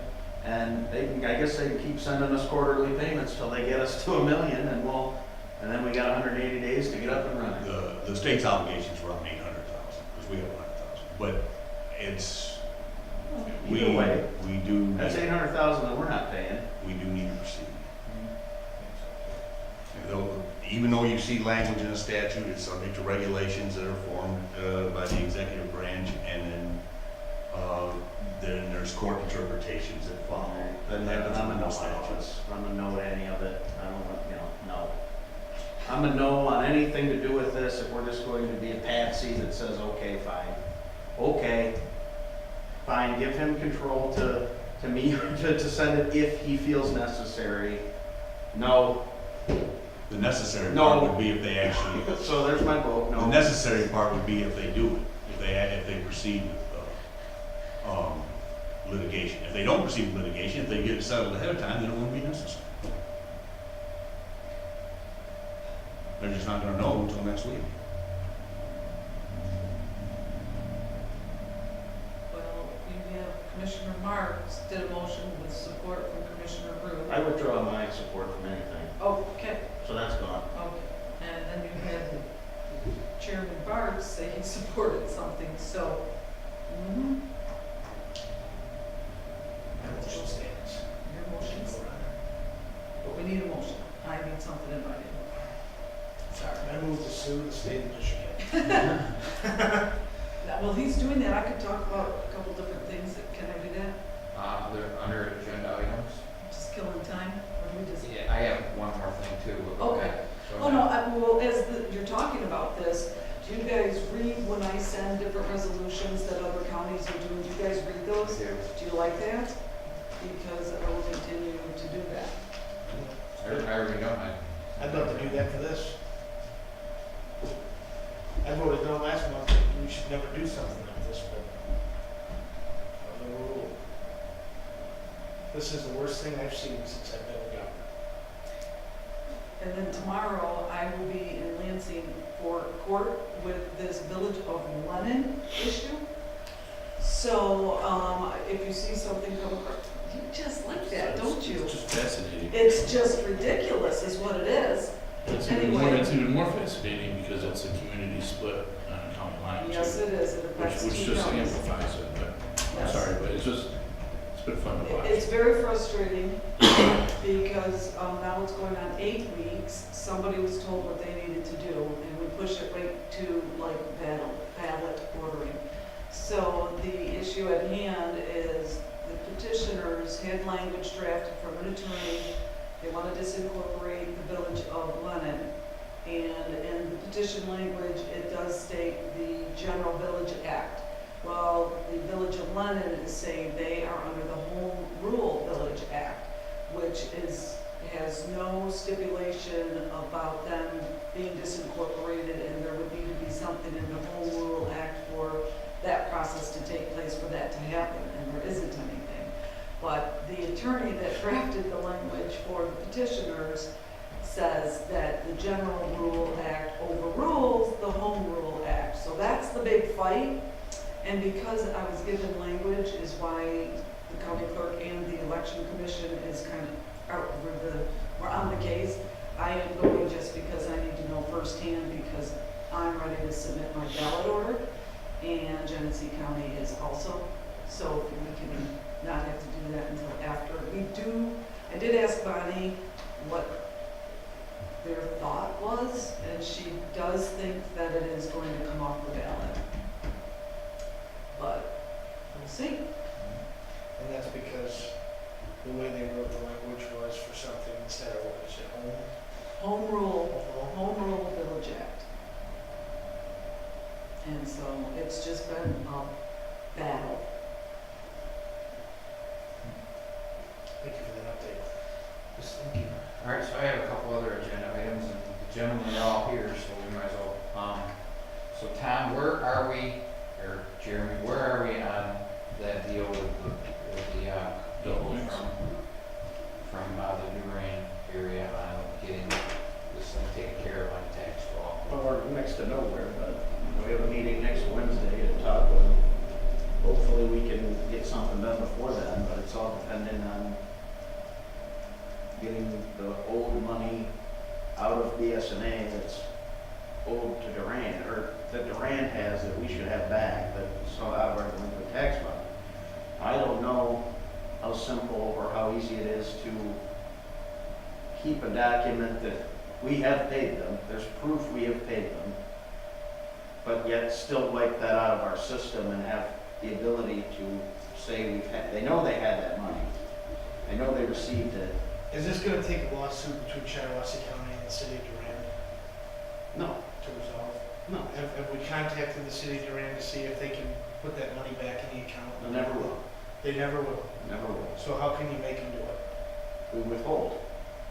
and I guess they can keep sending us quarterly payments till they get us to $1 million, and then we got 180 days to get up and running.
The state's obligations were around 800,000, because we have 100,000, but it's,
Either way,
we do,
that's 800,000 that we're not paying.
we do need to proceed. Even though you see language in the statute, it's subject to regulations that are formed by the executive branch, and then there's court interpretations that follow.
Then
That happens
I'm a
in
no
most
on all
statutes.
this. I'm a no to any of it. I don't want, no. I'm a no on anything to do with this if we're just going to be a patsy that says, okay, fine. Okay, fine, give him control to me, to send it if he feels necessary. No.
The necessary
No.
part would be if they actually,
So there's my vote,
the
no.
necessary part would be if they do it, if they proceed with litigation. If they don't proceed with litigation, if they get it settled ahead of time, then it wouldn't be necessary. They're just not gonna know until next week.
Well, you have Commissioner Marks did a motion with support from Commissioner Brew.
I withdraw my support from anything,
Okay,
so that's gone.
okay. And then you had Chairman Barnes say he supported something, so. mhm.
Motion stands.
Your motion's, but we need a motion. I need something in writing.
Sorry, I move to sue the state of Michigan.
Well, he's doing that. I could talk about a couple different things. Can I do that?
Under agenda items.
Just killing time? Or do we just?
Yeah, I have one more thing too.
Okay.
Go
Oh, no,
ahead.
well, as you're talking about this, do you guys read when I send different resolutions that other counties are doing? Do you guys read those?
I do.
Do you like that? Because I will continue to do that.
I already know mine.
I'd love to do that for this. I voted no last month, that we should never do something like this, but I'm the rule. This is the worst thing I've seen since I've been in government.
And then tomorrow, I will be in Lansing for court with this Village of Lennon issue. So, if you see something come across, you just like that, don't you?
It's just fascinating.
It's just ridiculous is what it is.
It's
Anyway.
even more fascinating because it's a community split on a county line.
Yes,
too,
it is. It affects
which
two
just
counties.
amplifies it, but I'm
Yes.
sorry, but it's been fun to watch.
It's very frustrating because now it's going on 8 weeks. Somebody was told what they needed to do and we push it right to like ballot ordering. So the issue at hand is the petitioners had language drafted from an attorney. They want to disincorporate the Village of Lennon. And in the petition language, it does state the General Village Act. Well, the Village of Lennon is saying they are under the Home Rule Village Act, which has no stipulation about them being disincorporated, and there would need to be something in the Home Rule Act for that process to take place for that to happen, and there isn't anything. But the attorney that drafted the language for the petitioners says that the General Rule Act overrules the Home Rule Act. So that's the big fight. And because I was given language is why the county clerk and the election commission is kind of we're on the case. I am going just because I need to know firsthand, because I'm ready to submit my ballot order, and Genesee County is also, so we can not have to do that until after. I did ask Bonnie what their thought was, and she does think that it is going to come off the ballot. But, we'll see.
And that's because the way they wrote the language was for something instead of what was it,
Home Rule Village Act. And so it's just been a battle.
Thank you for that update.
Just thinking. All right, so I have a couple other agenda items, and the gentlemen are all here, so we might as well. So Tom, where are we, or Jeremy, where are we on that deal with the people from the Durant area on getting this thing taken care of on tax law?
Well, we're next to nowhere, but we have a meeting next Wednesday to talk with them. Hopefully we can get something done before then, but it's all dependent on getting the old money out of BSNA that's owed to Durant, or that Durant has that we should have back, that's out of our delinquent tax fund. I don't know how simple or how easy it is to keep a document that we have paid them, there's proof we have paid them, but yet still wipe that out of our system and have the ability to say they know they had that money. They know they received it.
Is this gonna take a lawsuit between Shiawassee County and the city of Durant
No,
to resolve?
no,
Have we contacted the city of Durant to see if they can put that money back in the account?
they never will,
They never will.
never will.
So how can you make them do it?
We withhold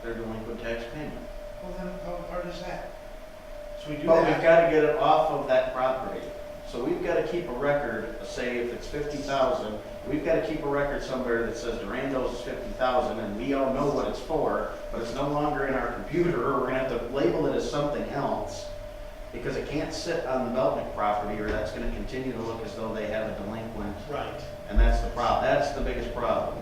their delinquent tax payment.
Well, then how hard is that? So we do
But we've
that.
got to get it off of that property. So we've got to keep a record, say if it's 50,000, we've got to keep a record somewhere that says Durango's is 50,000, and we all know what it's for, but it's no longer in our computer, or we're gonna have to label it as something else, because it can't sit on the Melnick property, or that's gonna continue to look as though they have a delinquent,
Right.
and that's the problem, that's the biggest problem.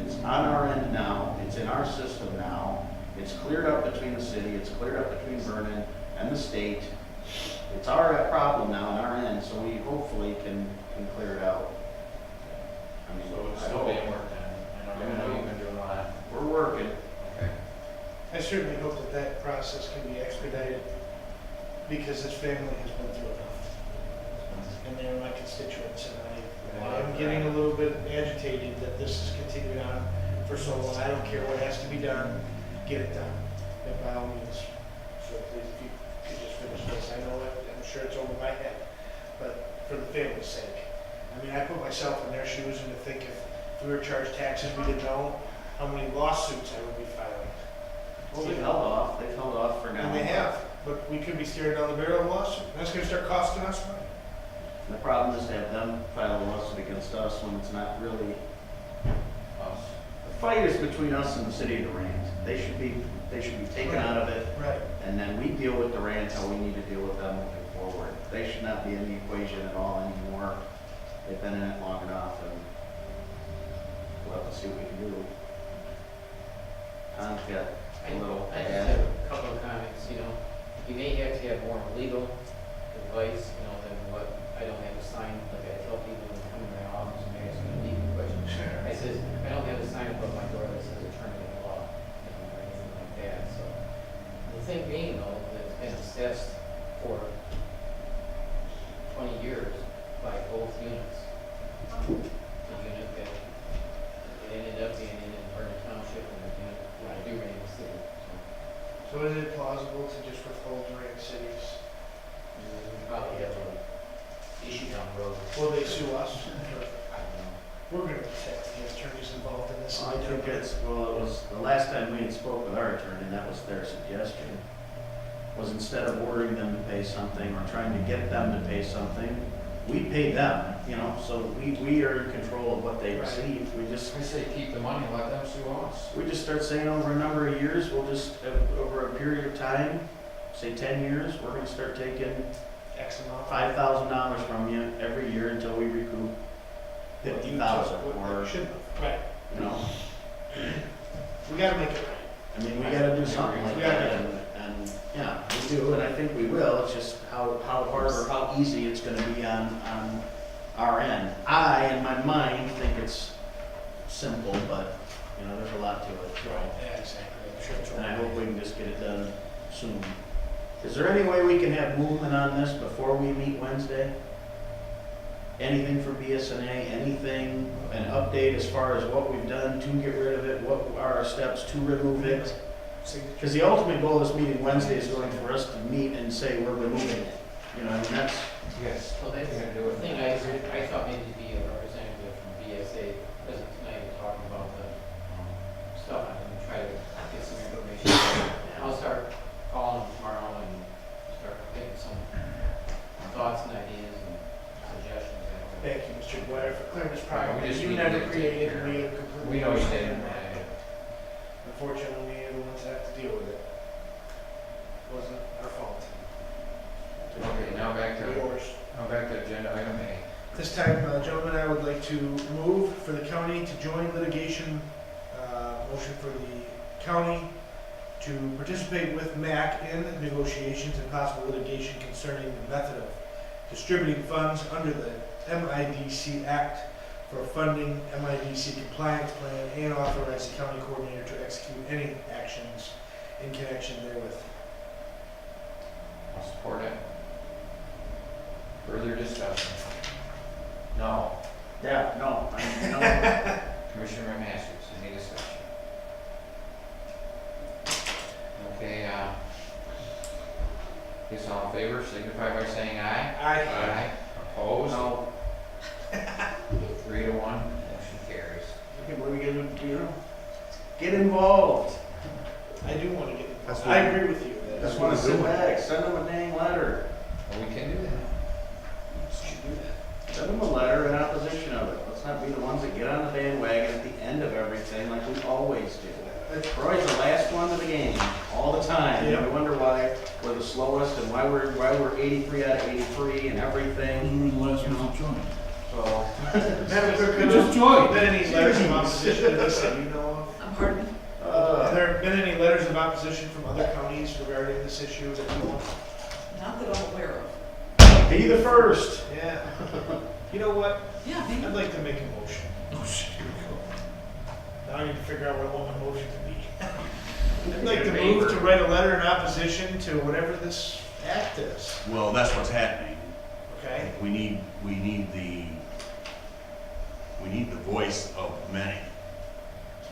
It's on our end now, it's in our system now, it's cleared up between the city, it's cleared up between Vernon and the state. It's our problem now on our end, so we hopefully can clear it out. I mean,
So it's
I
still
hope.
being worked on. I know you've been doing a lot.
We're working.
Okay.
I certainly hope that that process can be expedited, because this family has been through enough. And they're my constituents, and I am getting a little bit agitated that this has continued on for so long. I don't care what has to be done, get it done, and by all means. So please, if you could just finish this, I know it, I'm sure it's over my head, but for the family's sake. I mean, I put myself in their shoes, and to think if we were charged taxes we didn't know, how many lawsuits I would be filing.
Well, they've held off for now.
And they have, but we could be staring down the barrel of a lawsuit. That's gonna start costing us money.
The problem is to have them file a lawsuit against us when it's not really,
Us.
the fight is between us and the city of Durant. They should be taken out of it,
Right.
and then we deal with Durant how we need to deal with them moving forward. They should not be in the equation at all anymore. They've been in it long enough, and we'll have to see what we can do. Tom's got a little
I just
bad.
have a couple of comments, you may have to have more legal advice, than what, I don't have a sign, like I tell people when they come in my office and they ask me a legal question. I says, I don't have a sign above my door that says attorney at law, or anything like that, so. The thing being though, that it's been assessed for 20 years by both units. The unit that it ended up being in Vernon Township and the unit that I do in the city, so.
So is it plausible to just withhold Durant cities?
We probably have a issue down the road.
Will they sue us?
I don't know.
We're gonna protect the attorneys involved in this.
I think it was, the last time we had spoke with our attorney, that was their suggestion, was instead of ordering them to pay something or trying to get them to pay something, we pay them, so we are in control of what they
Right.
receive. We just
I say keep the money, let them sue us.
We just start saying over a number of years, we'll just, over a period of time, say 10 years, we're gonna start taking
X amount.
$5,000 from you every year until we recoup 50,000, or,
Should, right.
you know,
We gotta make it right.
I mean, we gotta do something like
We gotta
that.
do
and-
it.
do, and I think we will, it's just how hard or how easy it's gonna be on our end. I, in my mind, think it's simple, but, you know, there's a lot to it.
Right, yeah, exactly. I'm sure it's
And I
all
hope we can just get it done soon. Is there any way we can have movement on this before we meet Wednesday? Anything for BSNA, anything, an update as far as what we've done to get rid of it, what are our steps to remove it? Because the ultimate goal of this meeting Wednesday is going for us to meet and say we're removing it. You know, I mean, that's,
Yes.
Well, that's
You're gonna do
the
it.
thing, I thought maybe to be a representative from BSA, present tonight, and talking about the stuff, I'm gonna try to get some information. I'll start calling tomorrow and start getting some thoughts and ideas and suggestions.
Thank you, Mr. Dwyer, for clearing this
Right,
problem.
we just
You
need to
never
get it
created,
taken
and we
care
have completely.
We know you
understand
didn't.
that. Unfortunately, we are the ones that have to deal with it. It wasn't our fault.
Okay, now back to agenda item A.
This time, gentlemen, I would like to move for the county to join litigation, motion for the county to participate with MAC in negotiations and possible litigation concerning the method of distributing funds under the MIDC Act for funding MIDC compliance plan and authorize the county coordinator to execute any actions in connection therewith.
I'll support it. Further discussion? No.
yeah, no, no.
Commissioner Masters, any discussion? Okay, guess all in favor, signify by saying aye.
Aye.
Opposed?
No.
3 to 1, motion carries.
Okay, what are we gonna do, you know? Get involved.
I do want to get
That's
involved.
what-
I agree with you.
I
That
just wanna sit back, send them a dang letter.
Well, we can do that.
should do that.
Send them a letter in opposition of it. Let's not be the ones that get on the bandwagon at the end of everything like we always do. We're always the last one to the game, all the time. And
Yep.
we wonder why we're the slowest and why we're 83 out of 83 and everything.
We were the last ones to join.
So,
Madam Clerk,
You just joined.
been any letters of opposition to this that you know
I'm pardon?
of? Have there been any letters of opposition from other counties regarding this issue that you know of?
Not that I'm aware of.
be the first.
Yeah. You know what?
Yeah, maybe.
I'd like to make a motion.
Oh, shit, here we go.
Now I need to figure out what I want my motion to be. I'd like to move to write a letter in opposition to whatever this act is,
Well, that's what's happening.
okay?
We need the voice of many.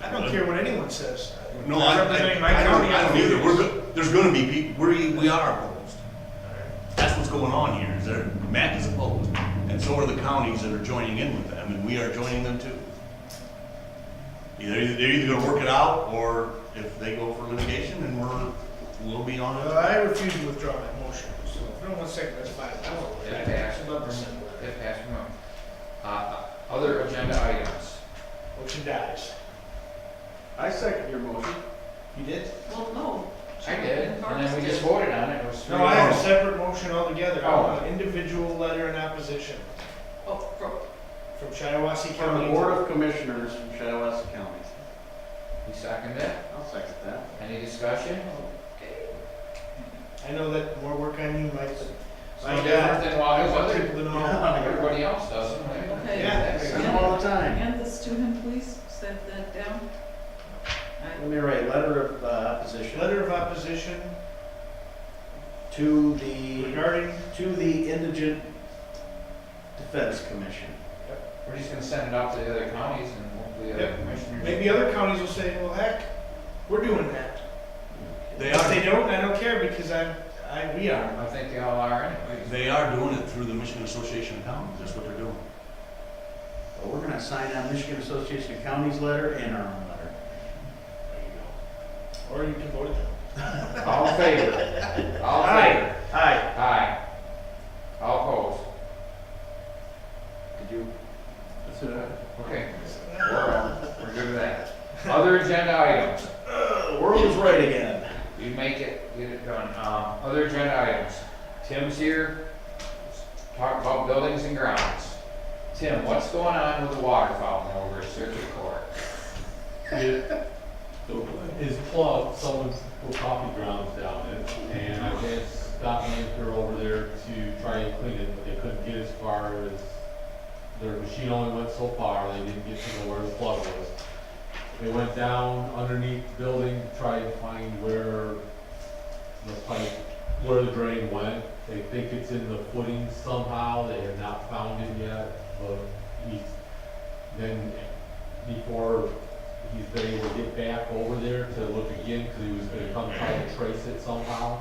I don't care what anyone says.
No,
I'm
I
representing my
don't
county.
either. There's gonna be people, we are opposed. That's what's going on here, is that Mac is opposed. And so are the counties that are joining in with them, and we are joining them too. They're either gonna work it out, or if they go for litigation, then we'll be on it.
I refuse to withdraw my motion, so if no one's second, that's fine. I won't.
It passed.
I'd love to send a letter.
It passed from other agenda items.
Motion dies.
I second your motion.
You did?
Well, no.
I did, and then we just voted on it, it was 3
No, I have a
to 1.
separate motion altogether. I
Oh.
want an individual letter in opposition
Oh,
from Shiawassee
From
County.
the Board of Commissioners from Shiawassee County.
You second it?
I'll second that.
Any discussion?
I know that more work on you, Mike, but
It's
my
no
God.
different than what
I want
other,
people to know.
everybody else does it, right?
Okay.
Yeah.
Send them all the time.
Hand this to him, please. Set that down.
Let me write letter of opposition
Letter of opposition
to the
regarding,
Indigent Defense Commission.
We're just gonna send it out to the other counties and hopefully the other
Yep.
commissioners.
maybe other counties will say, well, heck, we're doing that.
They
If they
are,
don't, I don't care because we are.
I think they all are anyways.
they are doing it through the Michigan Association of Counties, that's what they're doing.
Well, we're gonna sign on Michigan Association of Counties letter and our own letter.
Or you can vote it down.
All in favor? All in favor?
Aye.
Aye. All opposed?
Did you?
That's it.
Okay, we're good with that. Other agenda items,
The world is right again.
you make it, get it done. Other agenda items, Tim's here, talk about buildings and grounds. Tim, what's going on with the water fountain over at Circuit Court?
Go play.
is plugged, someone put coffee grounds down it, and I had Scott Lanker over there to try and clean it, but they couldn't get as far as, their machine only went so far, they didn't get to know where the plug was. They went down underneath the building to try and find where the pipe, where the drain went. They think it's in the footing somehow, they have not found it yet, but then before he's been able to get back over there to look again, because he was gonna come try to trace it somehow.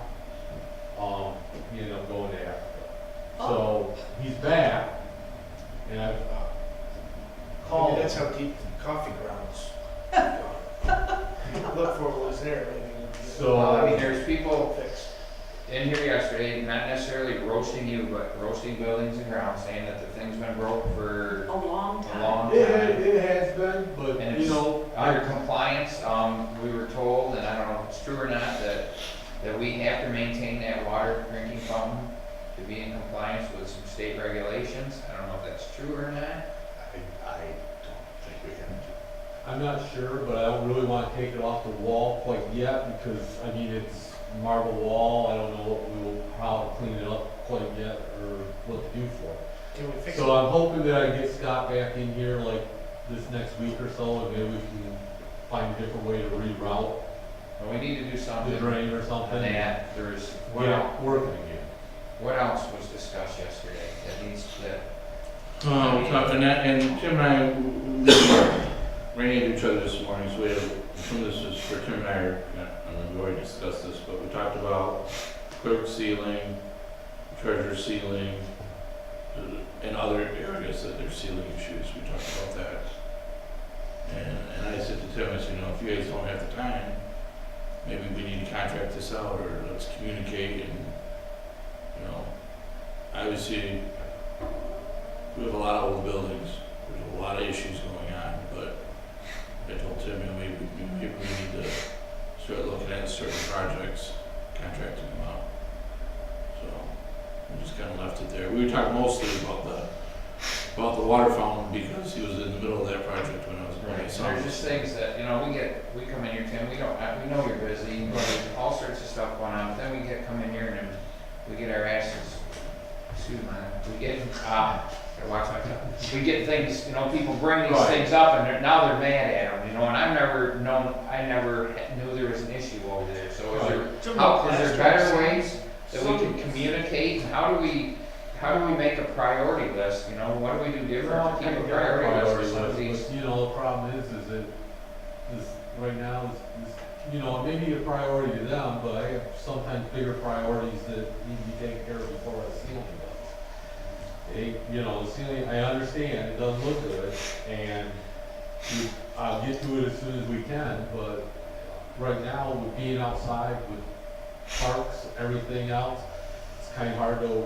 He ended up going to Africa. So, he's back, and I've
Maybe
called.
that's how deep the coffee grounds go. Look for what was there, maybe.
So-
Well, I mean, there's people
Fixed.
in here yesterday, not necessarily roasting you, but roasting buildings and grounds, saying that the thing's been broke for
A long
a
time.
long time.
It has been, but,
And
you
it's
know,
under compliance, we were told, and I don't know if it's true or not, that we have to maintain that water drinking fountain to be in compliance with some state regulations. I don't know if that's true or not.
I don't think we have to.
I'm not sure, but I don't really want to take it off the wall quite yet, because, I mean, it's marble wall, I don't know how to clean it up quite yet, or what to do for it.
Can we fix it?
So I'm hoping that I get Scott back in here like this next week or so, and maybe we can find a different way to reroute
But we need to do
the
something
drain or
on
something.
that. There's, what
Get
else,
it working again.
what else was discussed yesterday that needs, that,
And Tim and I, we ran into each other this morning, so we have, some of this is for Tim and I, we've already discussed this, but we talked about clerk ceiling, treasurer ceiling, and other areas that there's ceiling issues, we talked about that. And I said to Tim, I said, if you guys don't have the time, maybe we need to contract this out, or let's communicate, and, obviously, we have a lot of old buildings, there's a lot of issues going on, but I told Tim, maybe we need to start looking at certain projects, contracting them out. So, we just kinda left it there. We were talking mostly about the water fountain, because he was in the middle of that project when I was
right,
bringing
so
it
there's just things that, we come in here, Tim, we know you're busy, there's all sorts of stuff going on, but then we come in here and we get our asses, excuse me, we get, gotta watch my tongue. We get things, people bring these
Right.
things up and now they're mad at them, and I never knew there was an issue over there, so is there, is there better ways that we can communicate, and how do we make a priority list, what do we do different to keep a priority list for some of these?
But, the problem is that this, right now, it may be a priority to them, but I have sometimes bigger priorities that need to be taken care of before I see them. The ceiling, I understand, it doesn't look good, and I'll get to it as soon as we can, but right now, with being outside, with parks, everything else, it's kind of hard to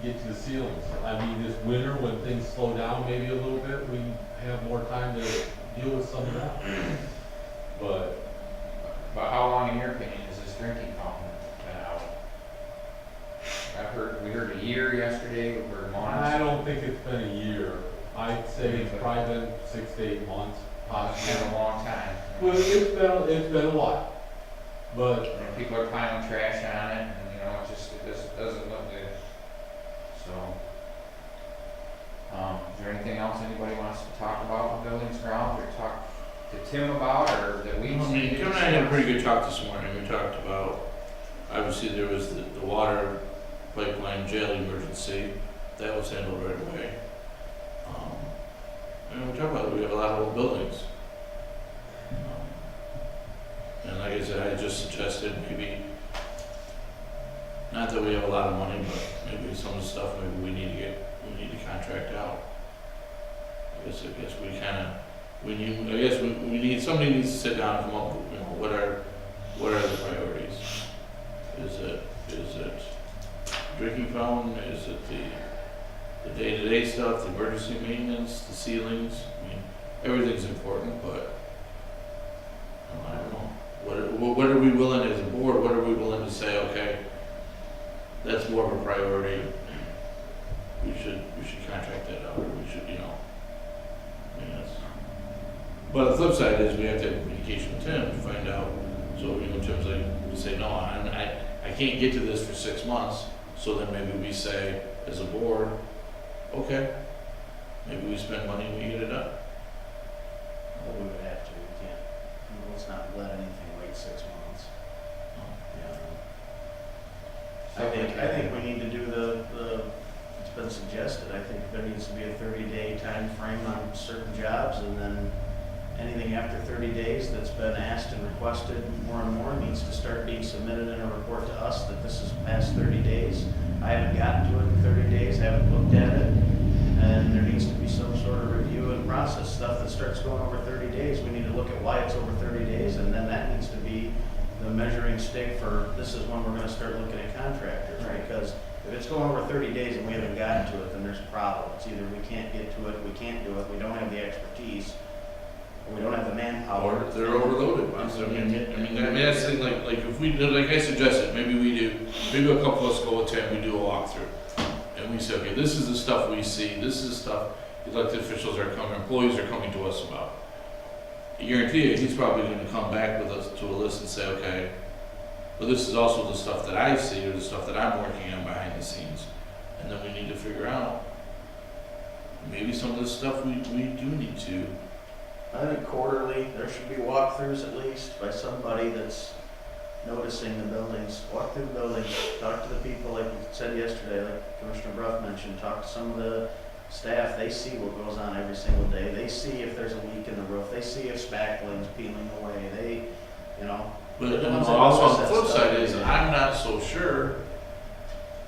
get to the ceilings. I mean, this winter, when things slow down maybe a little bit, we have more time to deal with some of that. But
But how long, in your opinion, is this drinking fountain been out? We heard a year yesterday, or months.
I don't think it's been a year. I'd say it's probably been 6 to 8 months,
It's
possibly.
been a long time.
Well, it's been a while, but
People are piling trash on it, and, it just doesn't look good. So, is there anything else anybody wants to talk about in buildings, grounds, or talk to Tim about, or that we need to
Tim and I had a pretty good talk this morning. We talked about, obviously, there was the water pipeline jail emergency. That was handled right away. And we talked about, we have a lot of old buildings. And like I said, I just suggested maybe, not that we have a lot of money, but maybe some of the stuff maybe we need to contract out. I guess we need, somebody needs to sit down and come up with, what are the priorities? Is it drinking fountain? Is it the day-to-day stuff, the emergency maintenance, the ceilings? I mean, everything's important, but I don't know. What are we willing, as a board, what are we willing to say, okay, that's more of a priority, we should contract that out, or we should, I mean, But the flip side is we have to have communication with Tim to find out. So, Tim's like, we say, no, I can't get to this for 6 months. So then maybe we say, as a board, okay, maybe we spend money and we get it done.
Well, we would have to, we can't, let's not let anything wait 6 months. Yeah. I think we need to do it's been suggested, I think there needs to be a 30-day time frame on certain jobs, and then anything after 30 days that's been asked and requested more and more needs to start being submitted in a report to us that this is past 30 days. I haven't gotten to it in 30 days, haven't looked at it, and there needs to be some sort of review and process. Stuff that starts going over 30 days, we need to look at why it's over 30 days, and then that needs to be the measuring stick for, this is when we're gonna start looking at contractors, because if it's going over 30 days and we haven't gotten to it, then there's a problem. It's either we can't get to it, we can't do it, we don't have the expertise, or we don't have the manpower.
Or they're overloaded. That's the thing, like if we, like I suggested, maybe a couple of us go with Tim, we do a walkthrough. And we say, okay, this is the stuff we see, this is the stuff elected officials are coming, employees are coming to us about. I guarantee you, he's probably gonna come back with us to a list and say, okay, but this is also the stuff that I see, or the stuff that I'm working on behind the scenes. And then we need to figure out, maybe some of this stuff we do need to.
I think quarterly, there should be walkthroughs at least by somebody that's noticing the buildings. Walk through the buildings, talk to the people, like you said yesterday, like Commissioner Bruff mentioned, talk to some of the staff. They see what goes on every single day. They see if there's a leak in the roof. They see if spackling's peeling away.
But also on the flip side is, I'm not so sure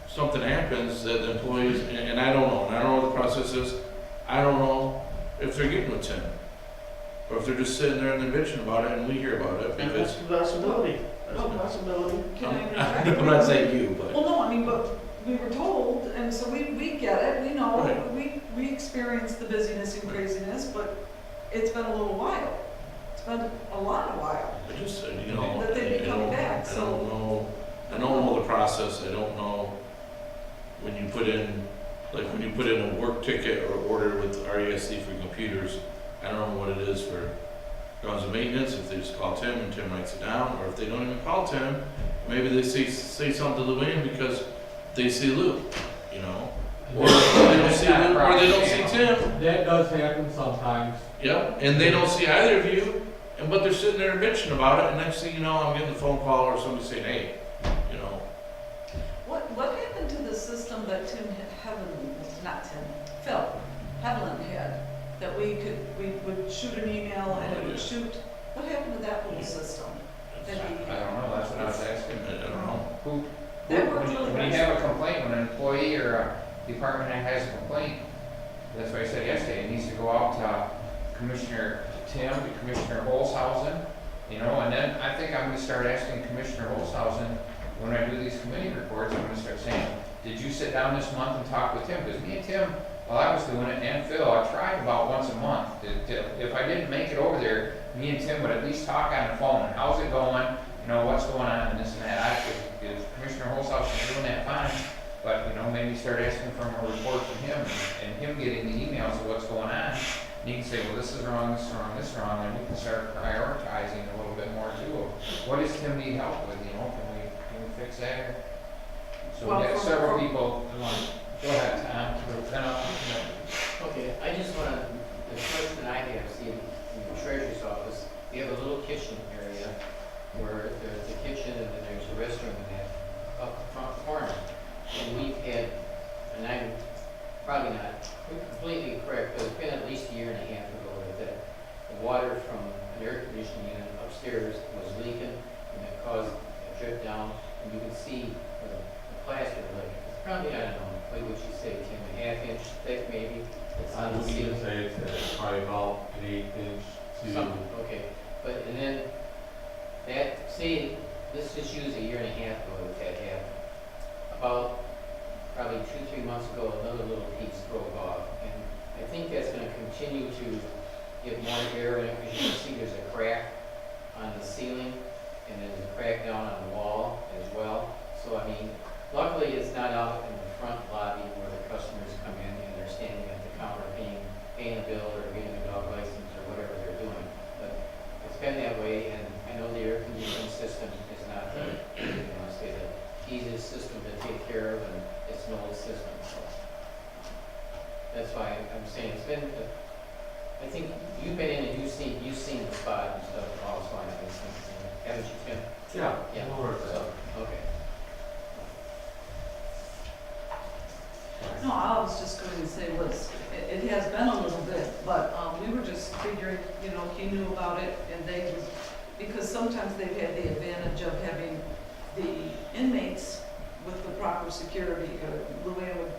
something happens that the employees, and I don't know, what the process is. I don't know if they're getting with Tim, or if they're just sitting there and they're bitching about it and we hear about it,
And
because.
that's a possibility. That's a possibility.
Can I
I'm
interject?
not saying you, but.
Well, no, I mean, but we were told, and so we get it, we know,
Right.
we experience the busyness and craziness, but it's been a little while. It's been a lot of while.
I just said,
That they'd be coming back,
I don't know the process, I don't know when you put in a work ticket or order with RESC for computers, I don't know what it is for grounds and maintenance, if they just call Tim and Tim writes it down, or if they don't even call Tim, maybe they say something to Luann because they see Lou, or they don't see Lou, or they don't see Tim.
That does happen sometimes.
Yep, and they don't see either of you, but they're sitting there bitching about it, and next thing you know, I'm getting a phone call or somebody saying, hey,
What happened to the system that Phil Heveland had? That we would shoot an email and it would shoot, what happened to that little system?
I don't know, that's what I was asking.
I don't know.
That worked really
When you
nice.
have a complaint, when an employee or a department head has a complaint, that's what I said yesterday, it needs to go out to Commissioner Tim, to Commissioner Holzhausen, and then I think I'm gonna start asking Commissioner Holzhausen, when I do these committee reports, I'm gonna start saying, did you sit down this month and talk with Tim? Because me and Tim, while I was doing it, and Phil, I tried about once a month. If I didn't make it over there, me and Tim would at least talk on the phone, how's it going, what's going on, and this and that. If Commissioner Holzhausen doing that, fine, but, maybe start asking for a report from him, and him getting the emails of what's going on. And he can say, well, this is wrong, this is wrong, this is wrong, and we can start prioritizing a little bit more too. What does Tim need help with, can we fix that? So
Well,
we have
from-
several
from-
people, go ahead, Tom.
Okay, I just wanna, the question I have, see, in the treasurer's office, we have a little kitchen area where there's a kitchen and then there's a restroom in that up front corner. And we've had, and I'm probably not completely correct, but it's been at least a year and a half ago that the water from an air conditioning unit upstairs was leaking and it caused a drip down. And you can see the plaster, like, it's probably, I don't know, what would you say, Tim, a half-inch thick maybe? It's
I
on the
would even
ceiling.
say it's probably about an 8-inch to.
Something, okay, but, and then, that, see, this just used a year and a half ago that that happened. About, probably 2-3 months ago, another little piece broke off, and I think that's gonna continue to give more air in it, because you can see there's a crack on the ceiling, and there's a crack down on the wall as well. So, I mean, luckily, it's not out in the front lobby where the customers come in and they're standing at the counter paying a bill or getting a dog license or whatever they're doing. system to take care of, and it's an old system, so. That's why I'm saying it's been, I think you've been in and you've seen the spot and stuff, also, I think, haven't you, Tim?
Yeah.
Yeah,
we'll work that.
so, okay.
No, all I was just going to say was, it has been a little bit, but we were just figuring, you know, he knew about it, and they would, because sometimes they've had the advantage of having the inmates with the proper security. Luann would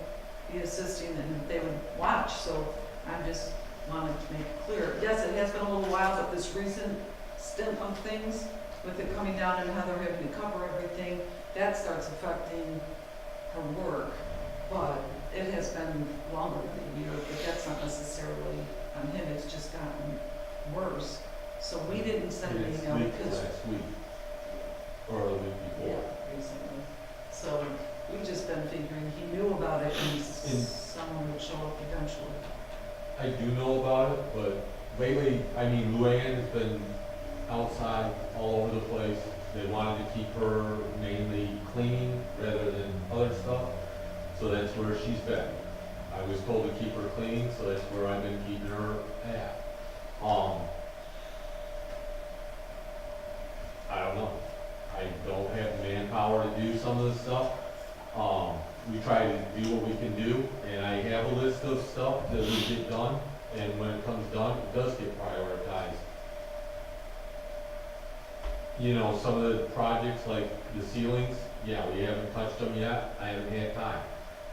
be assisting and they would watch, so I just wanted to make it clear. Yes, it has been a little while, but this recent stint of things, with it coming down and Heather having to cover everything, that starts affecting her work. But it has been longer than a year, but that's not necessarily on him, it's just gotten worse. So we didn't send an
It's
email because.
last week, or the week
Yeah,
before.
recently. So we've just been figuring he knew about it and someone would show up eventually.
I do know about it, but lately, I mean, Luann has been outside all over the place. They wanted to keep her mainly cleaning rather than other stuff, so that's where she's been. I was told to keep her cleaning, so that's where I've been keeping her at. I don't know. I don't have manpower to do some of the stuff. We try to do what we can do, and I have a list of stuff that we get done, and when it comes done, it does get prioritized. You know, some of the projects like the ceilings, yeah, we haven't touched them yet. I haven't had time.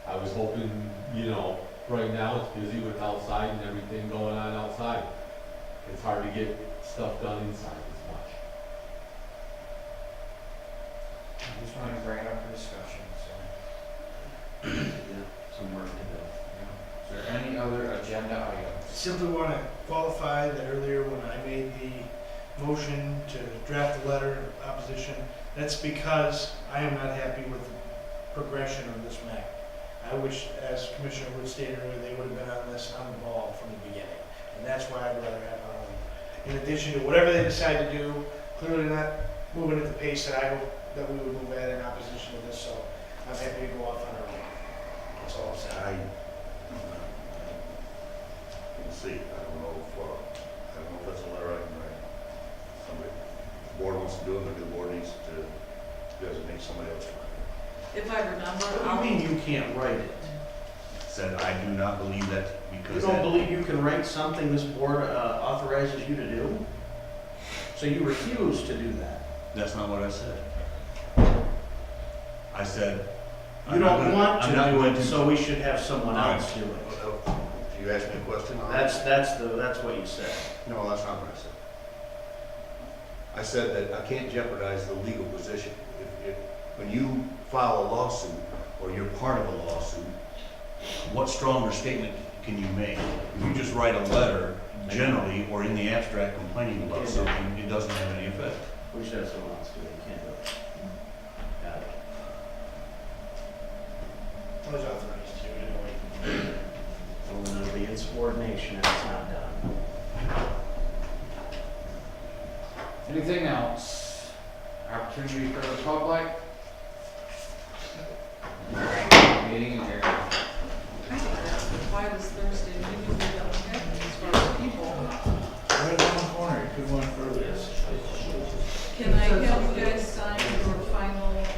I was hoping, you know, right now it's busy with outside and everything going on outside. It's hard to get stuff done inside as much.
I just wanted to bring it up for discussion, so.
Yeah, some work to do.
Is there any other agenda items?
Simply want to qualify that earlier when I made the motion to draft the letter of opposition, that's because I am not happy with the progression of this matter. I wish, as Commissioner Wood stated earlier, they would have been on this, on the ball from the beginning. And that's why I'd rather have, in addition to whatever they decide to do, clearly not moving at the pace that I hope that we would move at in opposition to this, so I'm happy to go off on our own. That's all I'm saying.
We'll see, I don't know if that's a letter I can write. Somebody, if the board wants to do it, maybe the board needs to designate somebody else.
If I remember,
What do you mean you can't write it?
Said, I do not believe that
You
because.
don't believe you can write something this board authorizes you to do? So you refuse to do that?
That's not what I said. I said.
You don't want
I'm not
to do
going
it,
to.
so we should have someone
All right.
else do it.
You asked me a question?
That's what you said.
No, that's not what I said. I said that I can't jeopardize the legal position. When you file a lawsuit, or you're part of a lawsuit, what stronger statement can you make? If you just write a letter, generally, or in the abstract complaining about something, it doesn't have any effect.
We should have someone else do it, you can't do it. Got it.
I was authorized to anyway.
Well, then it'll be insubordination if it's not done.
Anything else? Opportunity for the public? Meeting adjourned.
I think that's why this Thursday meeting we don't have as far as people.
Right in one corner, you could one further.
Can I have you guys sign your final, minutes?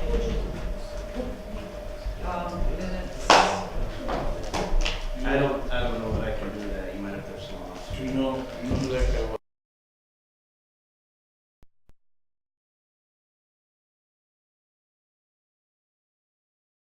I don't know that I can do that, you might have to have someone else.
Do you know who that guy was?